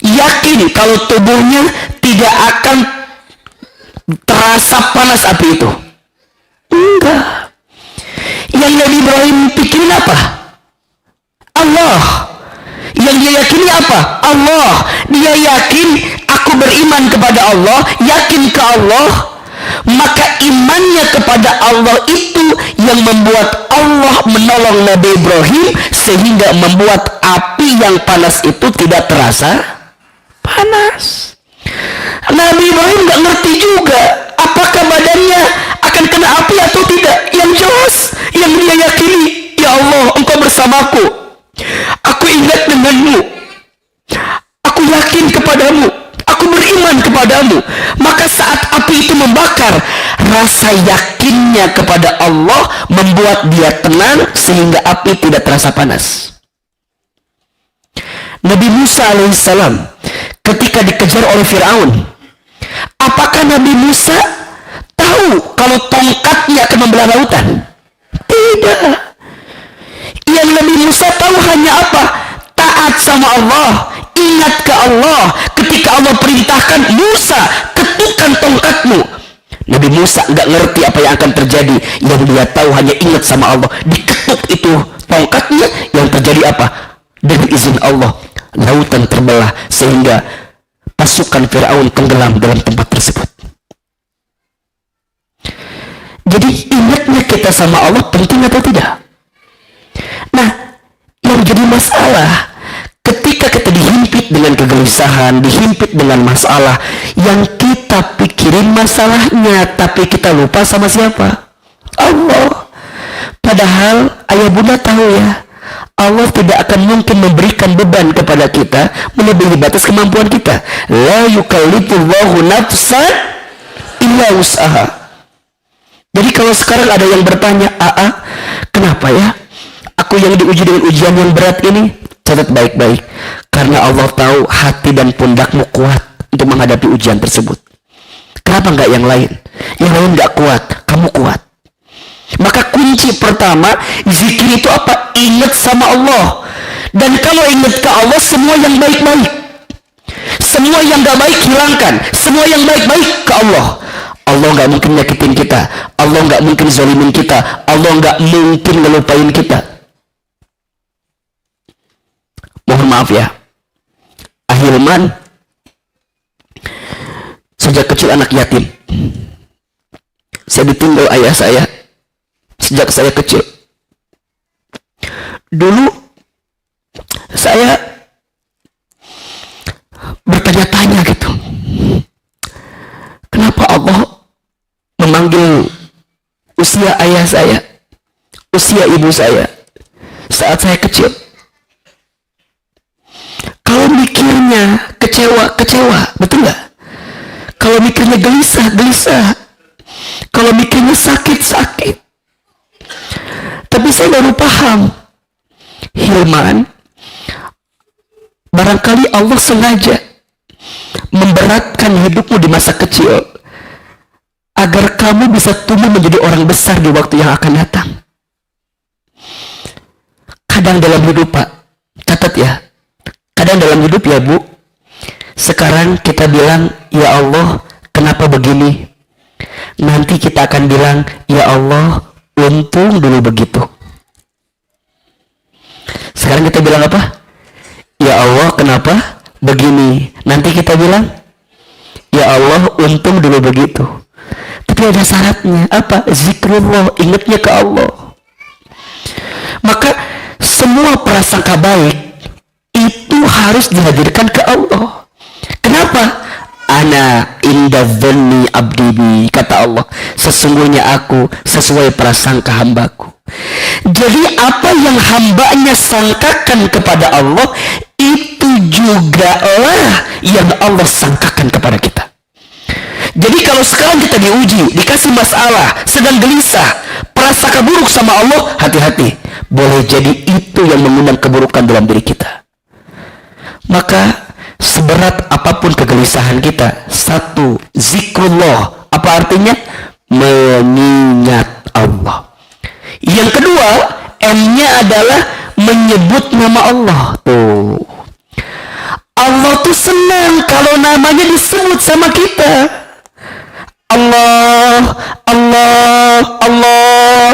yakin kalau tubuhnya tidak akan terasa panas api itu? Enggak. Yang Nabi Ibrahim pikirin apa? Allah. Yang dia yakini apa? Allah. Dia yakin, aku beriman kepada Allah, yakin ke Allah, maka imannya kepada Allah itu yang membuat Allah menolong Nabi Ibrahim sehingga membuat api yang panas itu tidak terasa panas. Nabi Ibrahim nggak ngerti juga apakah badannya akan kena api atau tidak. Yang jelas yang dia yakini, ya Allah, Engkau bersamaku, aku ingat denganmu, aku yakin kepadamu, aku beriman kepadamu. Maka saat api itu membakar, rasa yakinnya kepada Allah membuat dia tenang sehingga api tidak terasa panas. Nabi Musa alaihissalam ketika dikejar oleh Fir'aun, apakah Nabi Musa tahu kalau tongkatnya akan membelah lautan? Tidak. Yang Nabi Musa tahu hanya apa? Taat sama Allah, ingat ke Allah. Ketika Allah perintahkan, Musa, ketukkan tongkatmu. Nabi Musa nggak ngerti apa yang akan terjadi. Yang dia tahu hanya ingat sama Allah. Diketuk itu tongkatnya, yang terjadi apa? Dengan izin Allah, lautan terbelah sehingga pasukan Fir'aun tenggelam dalam tempat tersebut. Jadi ingatnya kita sama Allah penting atau tidak? Nah, yang jadi masalah ketika kita dihimpit dengan kegelisahan, dihimpit dengan masalah, yang kita pikirin masalahnya, tapi kita lupa sama siapa? Allah. Padahal ayah bunda tahu ya, Allah tidak akan mungkin memberikan beban kepada kita melebihi batas kemampuan kita. La yukallifullahu nafsan illa wus'aha. Jadi kalau sekarang ada yang bertanya, kenapa ya aku yang diuji dengan ujian yang berat ini? Catat baik-baik, karena Allah tahu hati dan pundakmu kuat untuk menghadapi ujian tersebut. Kenapa enggak yang lain? Yang lain enggak kuat, kamu kuat. Maka kunci pertama zikir itu apa? Ingat sama Allah. Dan kalau ingat ke Allah, semua yang baik-baik, semua yang enggak baik hilangkan, semua yang baik-baik ke Allah. Allah enggak mungkin nyakitin kita, Allah enggak mungkin zalimin kita, Allah enggak mungkin ngelupain kita. Mohon maaf ya, Ahilman sejak kecil anak yatim. Saya ditinggal ayah saya sejak saya kecil. Dulu saya bertanya-tanya gitu, kenapa Allah memanggil usia ayah saya, usia ibu saya saat saya kecil? Kalau mikirnya kecewa, betul nggak? Kalau mikirnya gelisah, kalau mikirnya sakit. Tapi saya baru paham, Hilman, barangkali Allah sengaja memberatkan hidupmu di masa kecil agar kamu bisa tumbuh menjadi orang besar di waktu yang akan datang. Kadang dalam hidup, Pak, catat ya, kadang dalam hidup ya Bu, sekarang kita bilang, ya Allah kenapa begini? Nanti kita akan bilang, ya Allah untung dulu begitu. Sekarang kita bilang apa? Ya Allah kenapa begini? Nanti kita bilang, ya Allah untung dulu begitu. Tapi ada syaratnya, apa? Zikrullah, ingatnya ke Allah. Maka semua prasangka baik itu harus dihadirkan ke Allah. Kenapa? Ana inda dhanni abdi, kata Allah, sesungguhnya aku sesuai prasangka hambaku. Jadi apa yang hambanya sangkakan kepada Allah, itu juga lah yang Allah sangkakan kepada kita. Jadi kalau sekarang kita diuji, dikasih masalah, sedang gelisah, prasangka buruk sama Allah, hati-hati, boleh jadi itu yang mengundang keburukan dalam diri kita. Maka seberat apapun kegelisahan kita, satu, zikrullah. Apa artinya? Mengingat Allah. Yang kedua, M-nya adalah menyebut nama Allah. Tuh, Allah tuh senang kalau namanya disebut sama kita. Allah, Allah, Allah.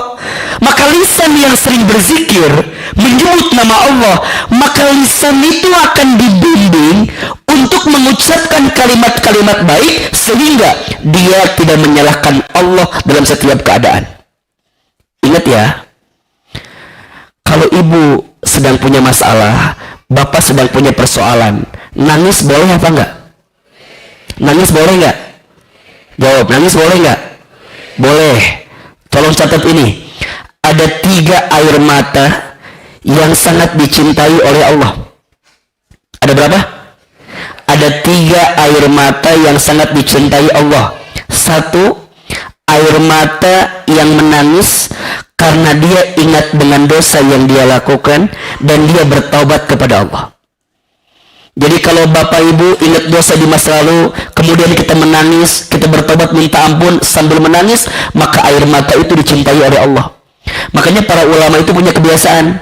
Maka lisan yang sering berzikir, menyebut nama Allah, maka lisan itu akan dibimbing untuk mengucapkan kalimat-kalimat baik sehingga dia tidak menyalahkan Allah dalam setiap keadaan. Ingat ya, kalau ibu sedang punya masalah, bapak sedang punya persoalan, nangis boleh apa enggak? Nangis boleh enggak? Jawab, nangis boleh enggak? Boleh. Tolong catat ini, ada 3 air mata yang sangat dicintai oleh Allah. Ada berapa? Ada 3 air mata yang sangat dicintai Allah. 1, air mata yang menangis karena dia ingat dengan dosa yang dia lakukan dan dia bertaubat kepada Allah. Jadi kalau bapak ibu ingat dosa di masa lalu, kemudian kita menangis, kita bertobat minta ampun sambil menangis, maka air mata itu dicintai oleh Allah. Makanya para ulama itu punya kebiasaan,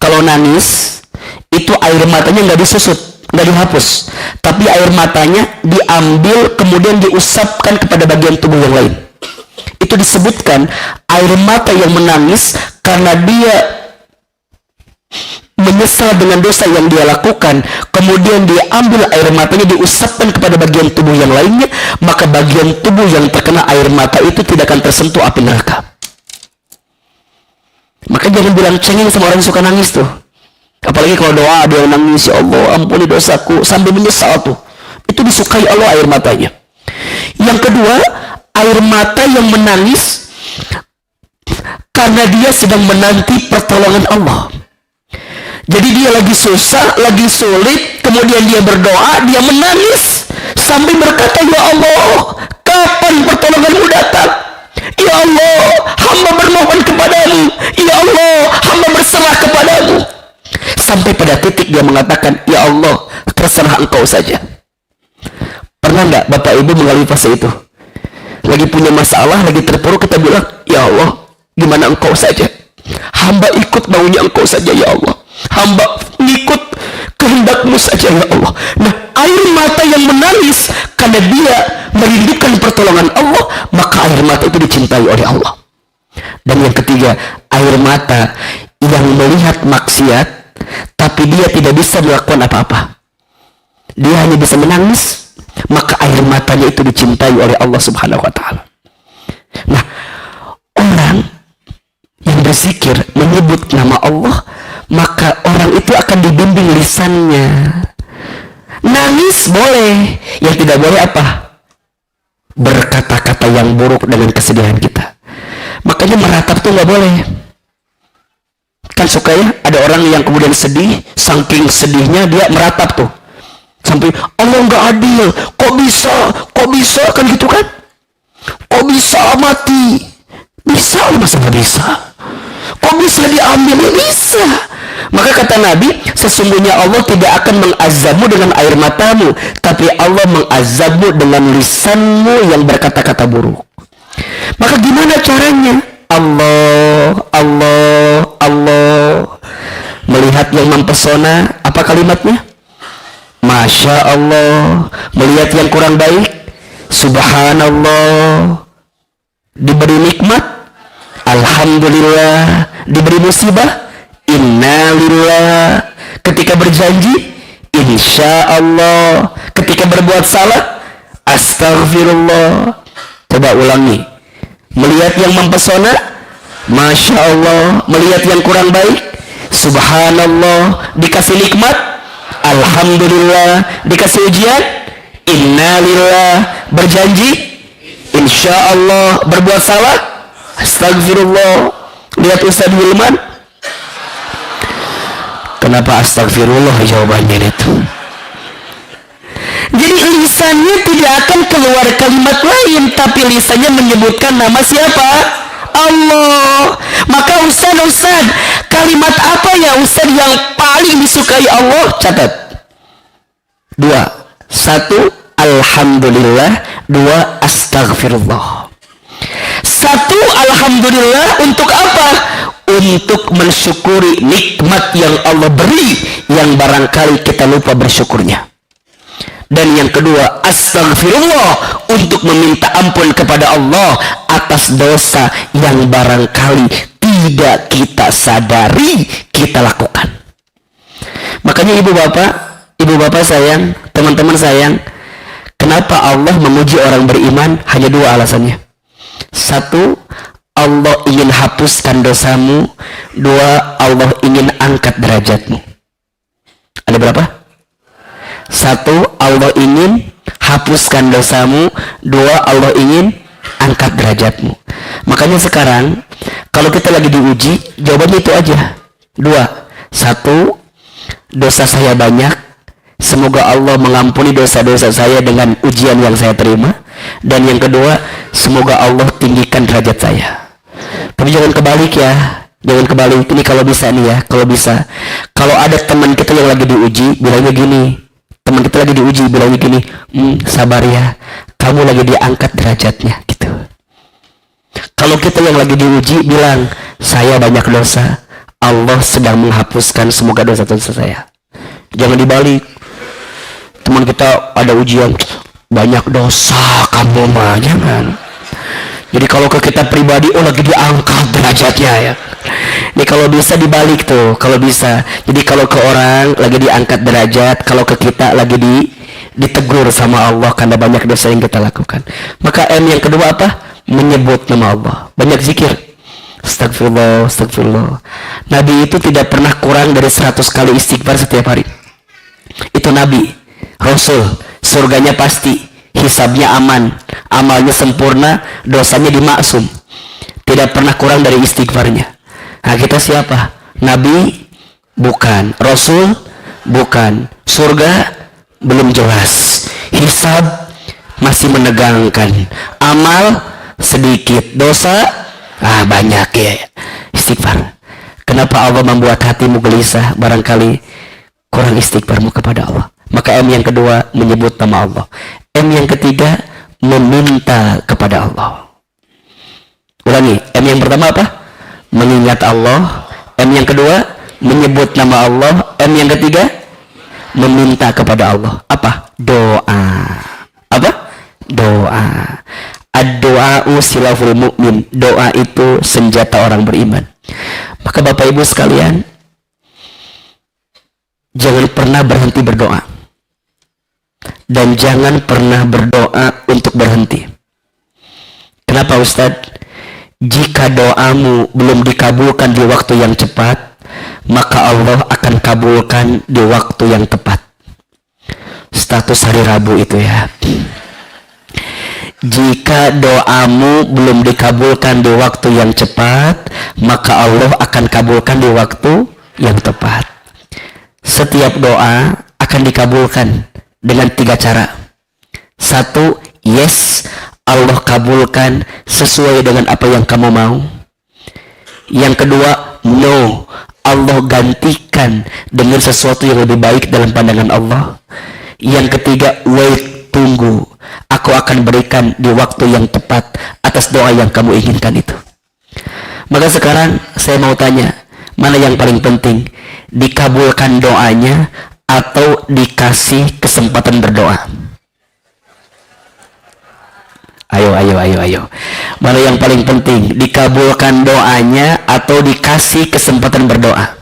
kalau nangis itu air matanya nggak disusut, nggak dihapus, tapi air matanya diambil kemudian diusapkan kepada bagian tubuh yang lain. Itu disebutkan air mata yang menangis karena dia menyesal dengan dosa yang dia lakukan, kemudian dia ambil air matanya diusapkan kepada bagian tubuh yang lainnya, maka bagian tubuh yang terkena air mata itu tidak akan tersentuh api neraka. Maka jangan bilang cengeng sama orang yang suka nangis tuh, apalagi kalau doa dia nangis, ya Allah ampuni dosaku, sambil menyesal tuh, itu disukai Allah air matanya. Yang kedua, air mata yang menangis karena dia sedang menanti pertolongan Allah. Jadi dia lagi susah, lagi sulit, kemudian dia berdoa, dia menangis sambil berkata, ya Allah, kapan pertolonganmu datang? Ya Allah, hamba bermohon kepadamu. Ya Allah, hamba berserah kepadamu. Sampai pada titik dia mengatakan, ya Allah, terserah engkau saja. Pernah nggak Bapak Ibu mengalami fase itu? Lagi punya masalah, lagi terpuruk, kita bilang, ya Allah, gimana engkau saja. Hamba ikut maunya engkau saja ya Allah. Hamba ikut kehendakmu saja ya Allah. Nah, air mata yang menangis karena dia merindukan pertolongan Allah, maka air mata itu dicintai oleh Allah. Dan yang ketiga, air mata yang melihat maksiat tapi dia tidak bisa melakukan apa-apa, dia hanya bisa menangis, maka air matanya itu dicintai oleh Allah Subhanahu wa ta'ala. Nah, orang yang berzikir menyebut nama Allah, maka orang itu akan dibimbing lisannya. Nangis boleh, yang tidak boleh apa? Berkata-kata yang buruk dengan kesedihan kita. Makanya meratap tuh nggak boleh. Kan suka ya, ada orang yang kemudian sedih, saking sedihnya dia meratap tuh, sampai Allah nggak adil, kok bisa kan gitu kan? Kok bisa mati? Bisa, masa nggak bisa? Kok bisa diambil? Bisa. Maka kata Nabi, sesungguhnya Allah tidak akan mengazabmu dengan air matamu, tapi Allah mengazabmu dengan lisanmu yang berkata-kata buruk. Maka gimana caranya? Allah, Allah, Allah. Melihat yang mempesona, apa kalimatnya? Masya Allah. Melihat yang kurang baik, Subhanallah. Diberi nikmat, Alhamdulillah. Diberi musibah, Innalillah. Ketika berjanji, Insya Allah. Ketika berbuat salah, Astaghfirullah. Coba ulangi. Melihat yang mempesona, Masya Allah. Melihat yang kurang baik, Subhanallah. Dikasih nikmat, Alhamdulillah. Dikasih ujian, Innalillah. Berjanji, Insya Allah. Berbuat salah, Astagfirullah. Lihat Ustaz Wilman, kenapa Astagfirullah jawabannya itu? Jadi lisannya tidak akan keluar kalimat lain, tapi lisannya menyebutkan nama siapa? Allah. Maka Ustaz, kalimat apa ya Ustaz yang paling disukai Allah? Catat. 2. 1. Alhamdulillah. 2. Astaghfirullah. 1. Alhamdulillah untuk apa? Untuk mensyukuri nikmat yang Allah beri, yang barangkali kita lupa bersyukurnya. Dan yang kedua, Astaghfirullah, untuk meminta ampun kepada Allah atas dosa yang barangkali tidak kita sadari kita lakukan. Makanya ibu bapak sayang, teman-teman sayang, kenapa Allah memuji orang beriman? Hanya 2 alasannya. 1, Allah ingin hapuskan dosamu. 2, Allah ingin angkat derajatmu. Ada berapa? 1, Allah ingin hapuskan dosamu. 2, Allah ingin angkat derajatmu. Makanya sekarang kalau kita lagi diuji, jawabannya itu aja. 2. 1, dosa saya banyak, semoga Allah mengampuni dosa-dosa saya dengan ujian yang saya terima. Dan yang kedua, semoga Allah tinggikan derajat saya. Tapi jangan kebalik ya, jangan kebalik. Ini kalau bisa nih ya, kalau bisa, kalau ada teman kita yang lagi diuji, bilangnya gini. Teman kita lagi diuji, bilangnya gini, sabar ya, kamu lagi diangkat derajatnya, gitu. Kalau kita yang lagi diuji bilang, saya banyak dosa, Allah sedang menghapuskan semoga dosa-dosa saya. Jangan dibalik. Teman kita ada ujian, banyak dosa kamu mah, jangan. Jadi kalau ke kita pribadi, oh lagi diangkat derajatnya ya. Ini kalau bisa dibalik tuh, kalau bisa. Jadi kalau ke orang lagi diangkat derajat, kalau ke kita lagi ditegur sama Allah karena banyak dosa yang kita lakukan. Maka M yang kedua apa? Menyebut nama Allah. Banyak zikir. Astagfirullah, astagfirullah. Nabi itu tidak pernah kurang dari 100 kali istighfar setiap hari. Itu Nabi, Rasul. Surganya pasti, hisabnya aman, amalnya sempurna, dosanya dimaksum. Tidak pernah kurang dari istighfarnya. Nah kita siapa? Nabi? Bukan. Rasul? Bukan. Surga? Belum jelas. Hisab? Masih menegangkan. Amal? sedikit, dosa banyak ya. Istighfar. Kenapa Allah membuat hatimu gelisah? Barangkali kurang istighfarmu kepada Allah. Maka M yang kedua menyebut nama Allah. M yang ketiga meminta kepada Allah. Ulangi, M yang pertama apa? Mengingat Allah. M yang kedua menyebut nama Allah. M yang ketiga meminta kepada Allah. Apa? Doa. Apa? Doa. Ad-doa'u silahul mu'min. Doa itu senjata orang beriman. Maka Bapak Ibu sekalian, jangan pernah berhenti berdoa. Dan jangan pernah berdoa untuk berhenti. Kenapa Ustadz? Jika doamu belum dikabulkan di waktu yang cepat, maka Allah akan kabulkan di waktu yang tepat. Status hari Rabu itu ya. Jika doamu belum dikabulkan di waktu yang cepat, maka Allah akan kabulkan di waktu yang tepat. Setiap doa akan dikabulkan dengan 3 cara. 1, yes, Allah kabulkan sesuai dengan apa yang kamu mau. Yang kedua, no, Allah gantikan dengan sesuatu yang lebih baik dalam pandangan Allah. Yang ketiga, wait, tunggu, aku akan berikan di waktu yang tepat atas doa yang kamu inginkan itu. Maka sekarang saya mau tanya, mana yang paling penting? Dikabulkan doanya atau dikasih kesempatan berdoa? Ayo. Mana yang paling penting? Dikabulkan doanya atau dikasih kesempatan berdoa?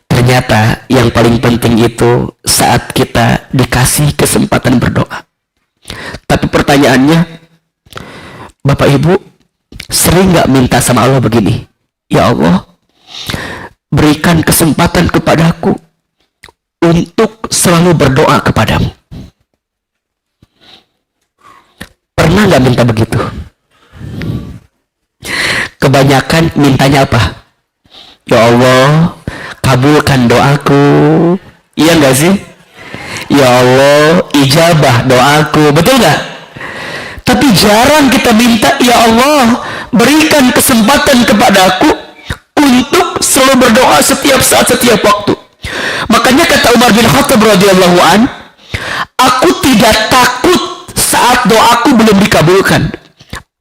Ternyata yang paling penting itu saat kita dikasih kesempatan berdoa. Tapi pertanyaannya, Bapak Ibu sering gak minta sama Allah begini, ya Allah, berikan kesempatan kepadaku untuk selalu berdoa kepadamu. Pernah gak minta begitu? Kebanyakan mintanya apa? Ya Allah, kabulkan doaku. Iya gak sih? Ya Allah, ijabah doaku. Betul gak? Tapi jarang kita minta, ya Allah, berikan kesempatan kepadaku untuk selalu berdoa setiap saat, setiap waktu. Makanya kata Umar bin Khattab radhiyallahu an, aku tidak takut saat doaku belum dikabulkan.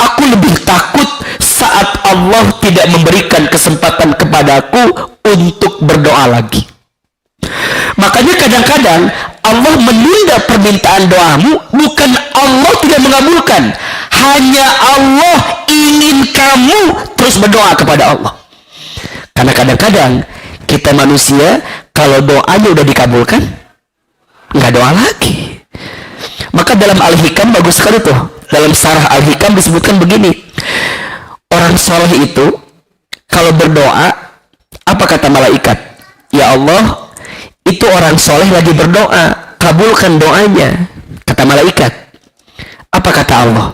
Aku lebih takut saat Allah tidak memberikan kesempatan kepadaku untuk berdoa lagi. Makanya kadang-kadang Allah menunda permintaan doamu, bukan Allah tidak mengabulkan, hanya Allah ingin kamu terus berdoa kepada Allah. Karena kadang-kadang kita manusia kalau doanya udah dikabulkan, nggak doa lagi. Maka dalam Al-Hikam bagus sekali tuh. Dalam Sarah Al-Hikam disebutkan begini. Orang soleh itu kalau berdoa, apa kata malaikat? Ya Allah, itu orang soleh lagi berdoa, kabulkan doanya. Kata malaikat. Apa kata Allah?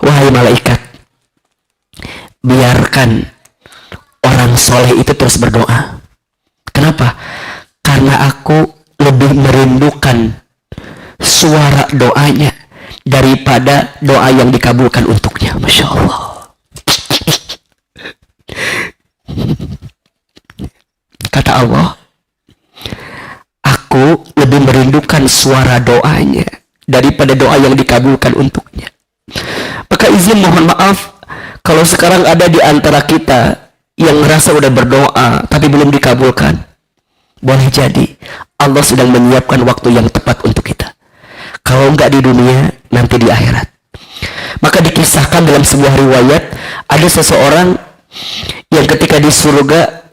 Wahai malaikat, biarkan orang soleh itu terus berdoa. Kenapa? Karena aku lebih merindukan suara doanya daripada doa yang dikabulkan untuknya. Masya Allah. Kata Allah, aku lebih merindukan suara doanya daripada doa yang dikabulkan untuknya. Maka izin mohon maaf kalau sekarang ada di antara kita yang ngerasa udah berdoa tapi belum dikabulkan. Boleh jadi Allah sedang menyiapkan waktu yang tepat untuk kita. Kalau enggak di dunia, nanti di akhirat. Maka dikisahkan dalam sebuah riwayat, ada seseorang yang ketika di surga,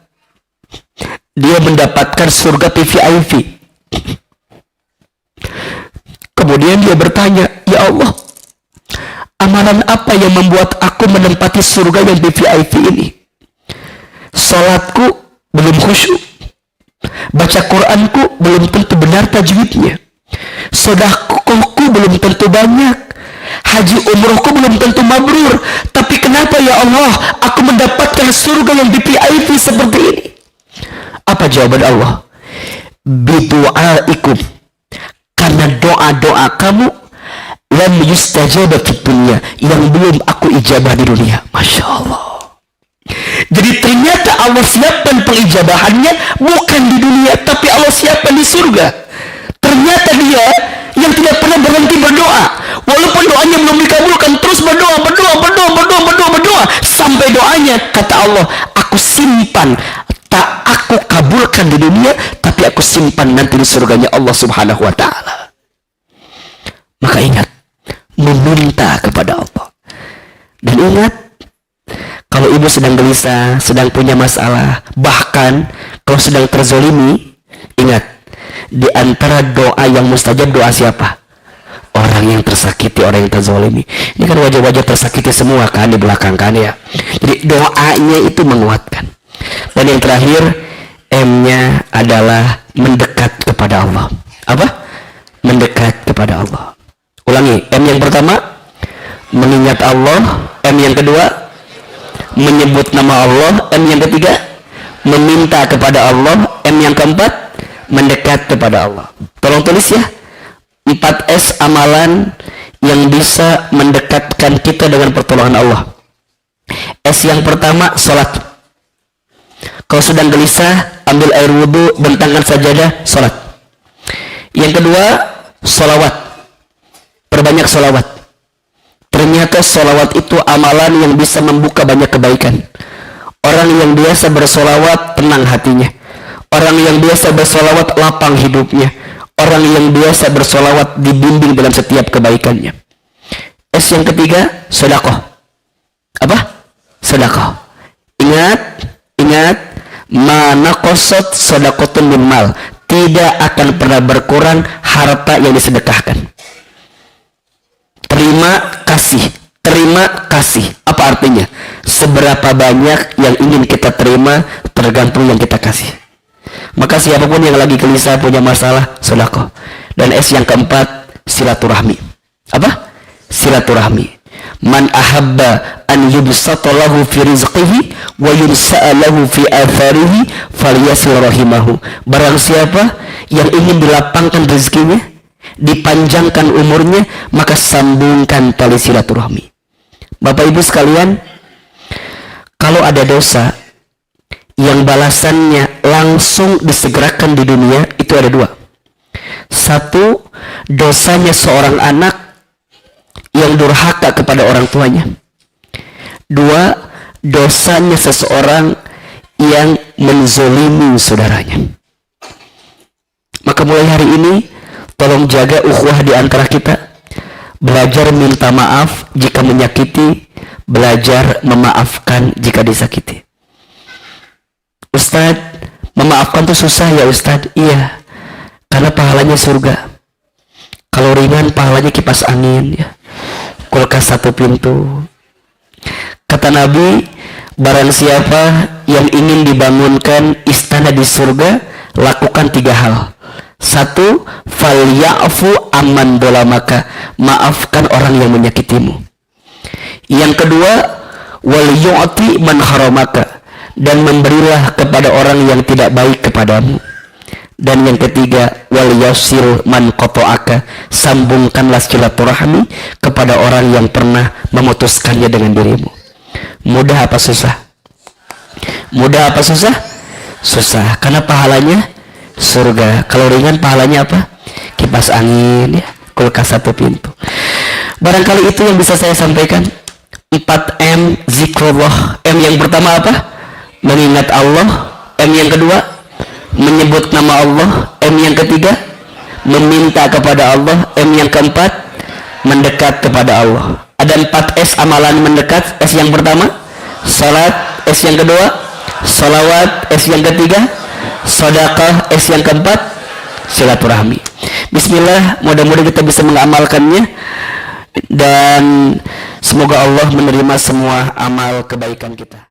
dia mendapatkan surga VVIP. Kemudian dia bertanya, ya Allah, amalan apa yang membuat aku menempati surga yang VVIP ini? Salatku belum khusyuk, baca Quranku belum tentu benar tajwidnya, sedekahku belum tentu banyak, haji umrohku belum tentu mabrur, tapi kenapa ya Allah aku mendapatkan surga yang VIP seperti ini? Apa jawaban Allah? Bidu'aikum, karena doa-doa kamu lam yustajaba fid dunya, yang belum aku ijabah di dunia. Masya Allah. Jadi ternyata Allah siapkan pengijabahannya bukan di dunia, tapi Allah siapkan di surga. Ternyata dia yang tidak pernah berhenti berdoa, walaupun doanya belum dikabulkan, terus berdoa sampai doanya, kata Allah, aku simpan, tak aku kabulkan di dunia, tapi aku simpan nanti di surganya Allah Subhanahu wa ta'ala. Maka ingat, meminta kepada Allah. Dan ingat, kalau ibu sedang gelisah, sedang punya masalah, bahkan kalau sedang terzolimi, ingat, di antara doa yang mustajab, doa siapa? Orang yang tersakiti, orang yang terzolimi. Ini kan wajah-wajah tersakiti semua kan di belakang kan ya. Jadi doanya itu menguatkan. Dan yang terakhir, M-nya adalah mendekat kepada Allah. Apa? Mendekat kepada Allah. Ulangi, M yang pertama, mengingat Allah. M yang kedua, menyebut nama Allah. M yang ketiga, meminta kepada Allah. M yang keempat, mendekat kepada Allah. Tolong tulis ya, 4S amalan yang bisa mendekatkan kita dengan pertolongan Allah. S yang pertama, salat. Kalau sedang gelisah, ambil air wudhu, bentangkan sajadah, salat. Yang kedua, salawat. Perbanyak salawat. Ternyata salawat itu amalan yang bisa membuka banyak kebaikan. Orang yang biasa bersolawat tenang hatinya. Orang yang biasa bersolawat lapang hidupnya. Orang yang biasa bersolawat dibimbing dalam setiap kebaikannya. S yang ketiga, sedekah. Apa? Sedekah. Ingat, mana qasat sedekatun min mal. Tidak akan pernah berkurang harta yang disedekahkan. Terima kasih. Apa artinya? Seberapa banyak yang ingin kita terima tergantung yang kita kasih. Maka siapapun yang lagi gelisah, punya masalah, sedekah. Dan S yang keempat, silaturahmi. Apa? Silaturahmi. Man ahabba an yubsata lahu fi rizqihi wa yunsa'a lahu fi atharihi falyasil rahimahu. Barang siapa yang ingin dilapangkan rezekinya, dipanjangkan umurnya, maka sambungkan tali silaturahmi. Bapak Ibu sekalian, kalau ada dosa yang balasannya langsung disegerakan di dunia, itu ada dua. Satu, dosanya seorang anak yang durhaka kepada orang tuanya. Dua, dosanya seseorang yang menzolimi saudaranya. Maka mulai hari ini, tolong jaga ukhuwah di antara kita. Belajar minta maaf jika menyakiti, belajar memaafkan jika disakiti. Ustadz, memaafkan tuh susah ya Ustadz? Iya, karena pahalanya surga. Kalau ringan, pahalanya kipas angin ya, kulkas satu pintu. Kata Nabi, barang siapa yang ingin dibangunkan istana di surga, lakukan 3 hal. 1, falyafu amman dolamaka, maafkan orang yang menyakitimu. Yang kedua, wal yu'ti man haramaka, dan memberilah kepada orang yang tidak baik kepadamu. Dan yang ketiga, wal yasil man qata'aka, sambungkanlah silaturahmi kepada orang yang pernah memutuskannya dengan dirimu. Mudah apa susah? Mudah apa susah? Susah, karena pahalanya surga. Kalau ringan, pahalanya apa? Kipas angin ya, kulkas satu pintu. Barangkali itu yang bisa saya sampaikan. 4M zikrullah. M yang pertama apa? Mengingat Allah. M yang kedua, menyebut nama Allah. M yang ketiga, meminta kepada Allah. M yang keempat, mendekat kepada Allah. Ada 4S amalan mendekat. S yang pertama, salat. S yang kedua, salawat. S yang ketiga, sedekah. S yang keempat, silaturahmi. Bismillah, mudah-mudahan kita bisa mengamalkannya, dan semoga Allah menerima semua amal kebaikan kita.